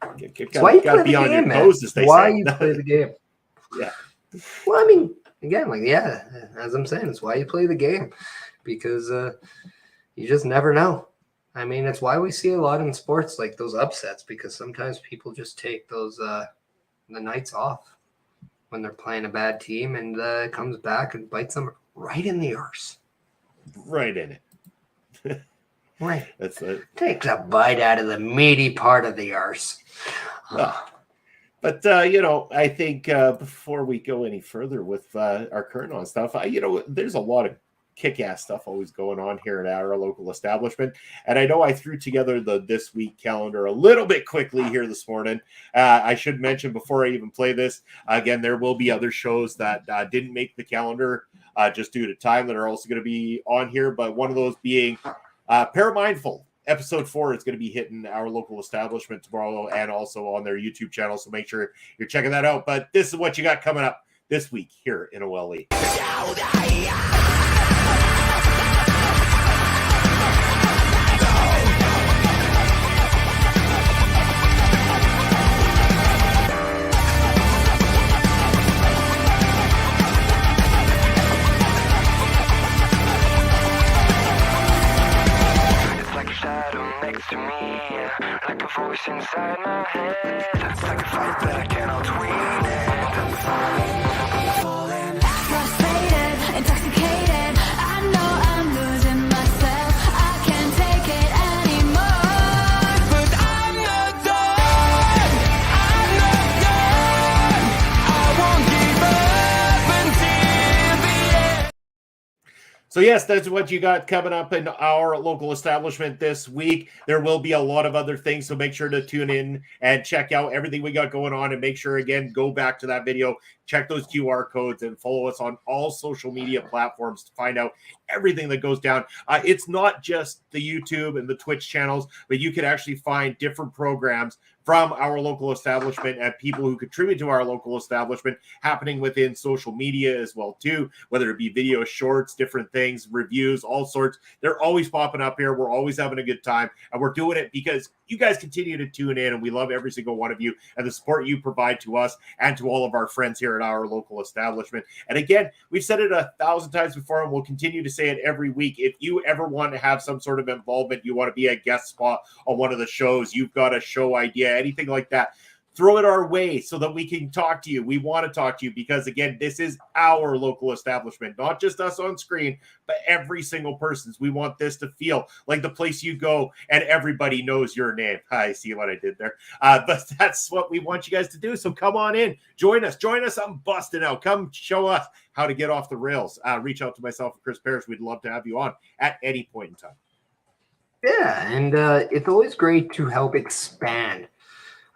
That's why you play the game, man. Why you play the game. Yeah. Well, I mean, again, as I'm saying, it's why you play the game, because you just never know. I mean, it's why we see a lot in sports, like those upsets, because sometimes people just take those the nights off when they're playing a bad team, and it comes back and bites them right in the arse. Right in it. Right. That's it. Takes a bite out of the meaty part of the arse. But, I think before we go any further with our current on stuff, there's a lot of kick-ass stuff always going on here at our local establishment. And I know I threw together the this week calendar a little bit quickly here this morning. I should mention before I even play this, again, there will be other shows that didn't make the calendar just due to time that are also going to be on here. But one of those being Paramindful. Episode 4 is going to be hitting our local establishment tomorrow and also on their YouTube channel. So make sure you're checking that out. But this is what you got coming up this week here in OLE. To me, like a voice inside my head. It's like a fight that I cannot win. I'm falling, frustrated, intoxicated. I know I'm losing myself. I can't take it anymore. But I'm not done. I'm not done. I won't give up until the end. So yes, that's what you got coming up in our local establishment this week. There will be a lot of other things, so make sure to tune in and check out everything we got going on, and make sure, again, go back to that video, check those QR codes, and follow us on all social media platforms to find out everything that goes down. It's not just the YouTube and the Twitch channels, but you can actually find different programs from our local establishment and people who contribute to our local establishment happening within social media as well too, whether it be video shorts, different things, reviews, all sorts. They're always popping up here. We're always having a good time, and we're doing it because you guys continue to tune in, and we love every single one of you and the support you provide to us and to all of our friends here at our local establishment. And again, we've said it 1,000 times before, and we'll continue to say it every week. If you ever want to have some sort of involvement, you want to be a guest spot on one of the shows, you've got a show idea, anything like that, throw it our way so that we can talk to you. We want to talk to you because, again, this is our local establishment, not just us on screen, but every single person's. We want this to feel like the place you go and everybody knows your name. I see what I did there. But that's what we want you guys to do. So come on in, join us on Busting Out. Come show us how to get off the rails. Reach out to myself and Chris Parrish. We'd love to have you on at any point in time. Yeah, and it's always great to help expand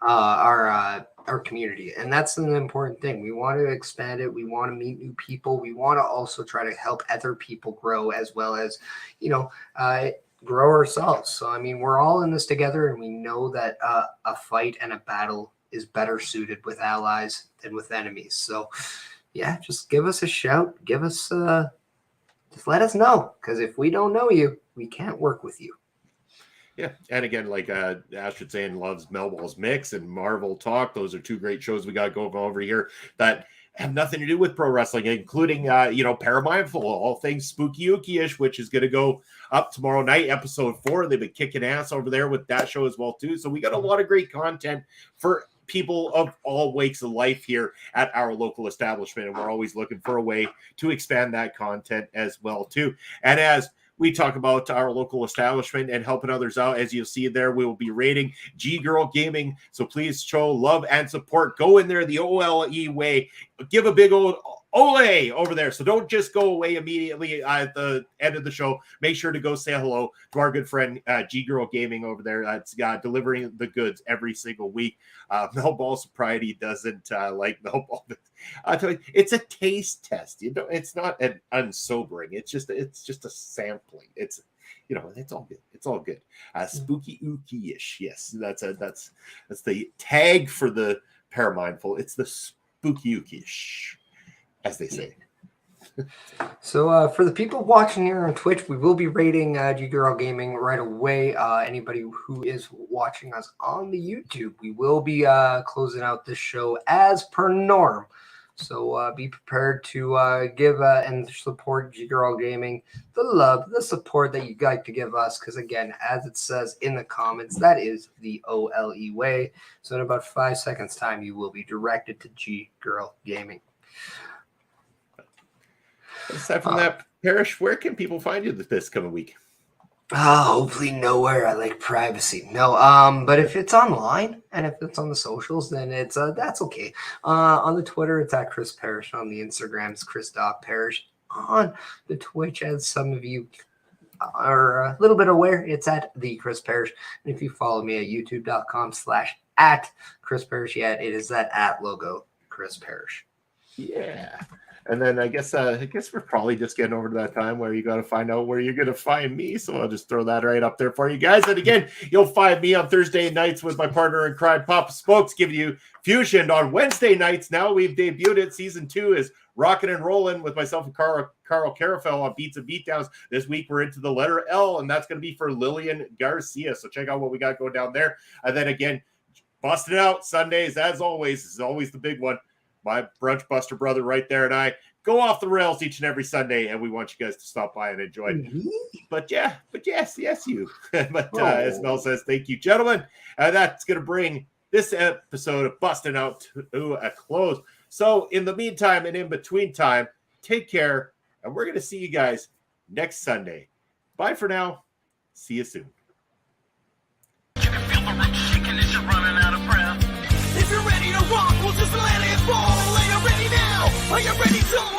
our community, and that's an important thing. We want to expand it. We want to meet new people. We want to also try to help other people grow, as well as grow ourselves. So I mean, we're all in this together, and we know that a fight and a battle is better suited with allies than with enemies. So yeah, just give us a shout. Give us, just let us know. Because if we don't know you, we can't work with you. Yeah, and again, like Astrid saying, loves Melball's Mix and Marvel Talk. Those are two great shows we got going over here that have nothing to do with pro wrestling, including, Paramindful, all things Spooky Ookie-ish, which is going to go up tomorrow night, episode 4. They've been kicking ass over there with that show as well, too. So we got a lot of great content for people of all wakes of life here at our local establishment, and we're always looking for a way to expand that content as well, too. And as we talk about our local establishment and helping others out, as you'll see there, we will be rating G Girl Gaming. So please show love and support. Go in there the OLE way. Give a big old Ole over there. So don't just go away immediately at the end of the show. Make sure to go say hello to our good friend G Girl Gaming over there. That's delivering the goods every single week. Melball Sobriety doesn't like Melball. It's a taste test. It's not an unsobering. It's just a sampling. It's it's all good. It's all good. Spooky Ookie-ish. Yes, that's the tag for the Paramindful. It's the Spooky Ookie-ish, as they say. So for the people watching here on Twitch, we will be rating G Girl Gaming right away. Anybody who is watching us on the YouTube, we will be closing out this show as per norm. So be prepared to give and support G Girl Gaming the love, the support that you'd like to give us. Because again, as it says in the comments, that is the OLE way. So in about 5 seconds time, you will be directed to G Girl Gaming. Aside from that, Parrish, where can people find you this coming week? Hopefully nowhere. I like privacy. No, but if it's online and if it's on the socials, then it's that's okay. On the Twitter, it's at Chris Parrish. On the Instagram, it's Chris.Parrish. On the Twitch, as some of you are a little bit aware, it's at the Chris Parrish. And if you follow me at youtube.com/@Chris Parrish, yeah, it is that @ logo, Chris Parrish. Yeah. And then I guess we're probably just getting over to that time where you got to find out where you're going to find me. So I'll just throw that right up there for you guys. And again, you'll find me on Thursday nights with my partner in crime, Papa Spokes, giving you Fusion. On Wednesday nights, now we've debuted it. Season 2 is rocking and rolling with myself and Carl Carafel on Beats and Beatdowns. This week we're into the letter L, and that's going to be for Lillian Garcia. So check out what we got going down there. And then again, busting out Sundays, as always. This is always the big one. My brunch buster brother right there and I go off the rails each and every Sunday, and we want you guys to stop by and enjoy. But yes, you. But as Mel says, thank you, gentlemen. That's going to bring this episode of Busting Out to a close. So in the meantime and in between time, take care, and we're going to see you guys next Sunday. Bye for now. See you soon. You can feel the room shaking as you're running out of breath. If you're ready to rock, we'll just let it fall. Are you ready now? Are you ready to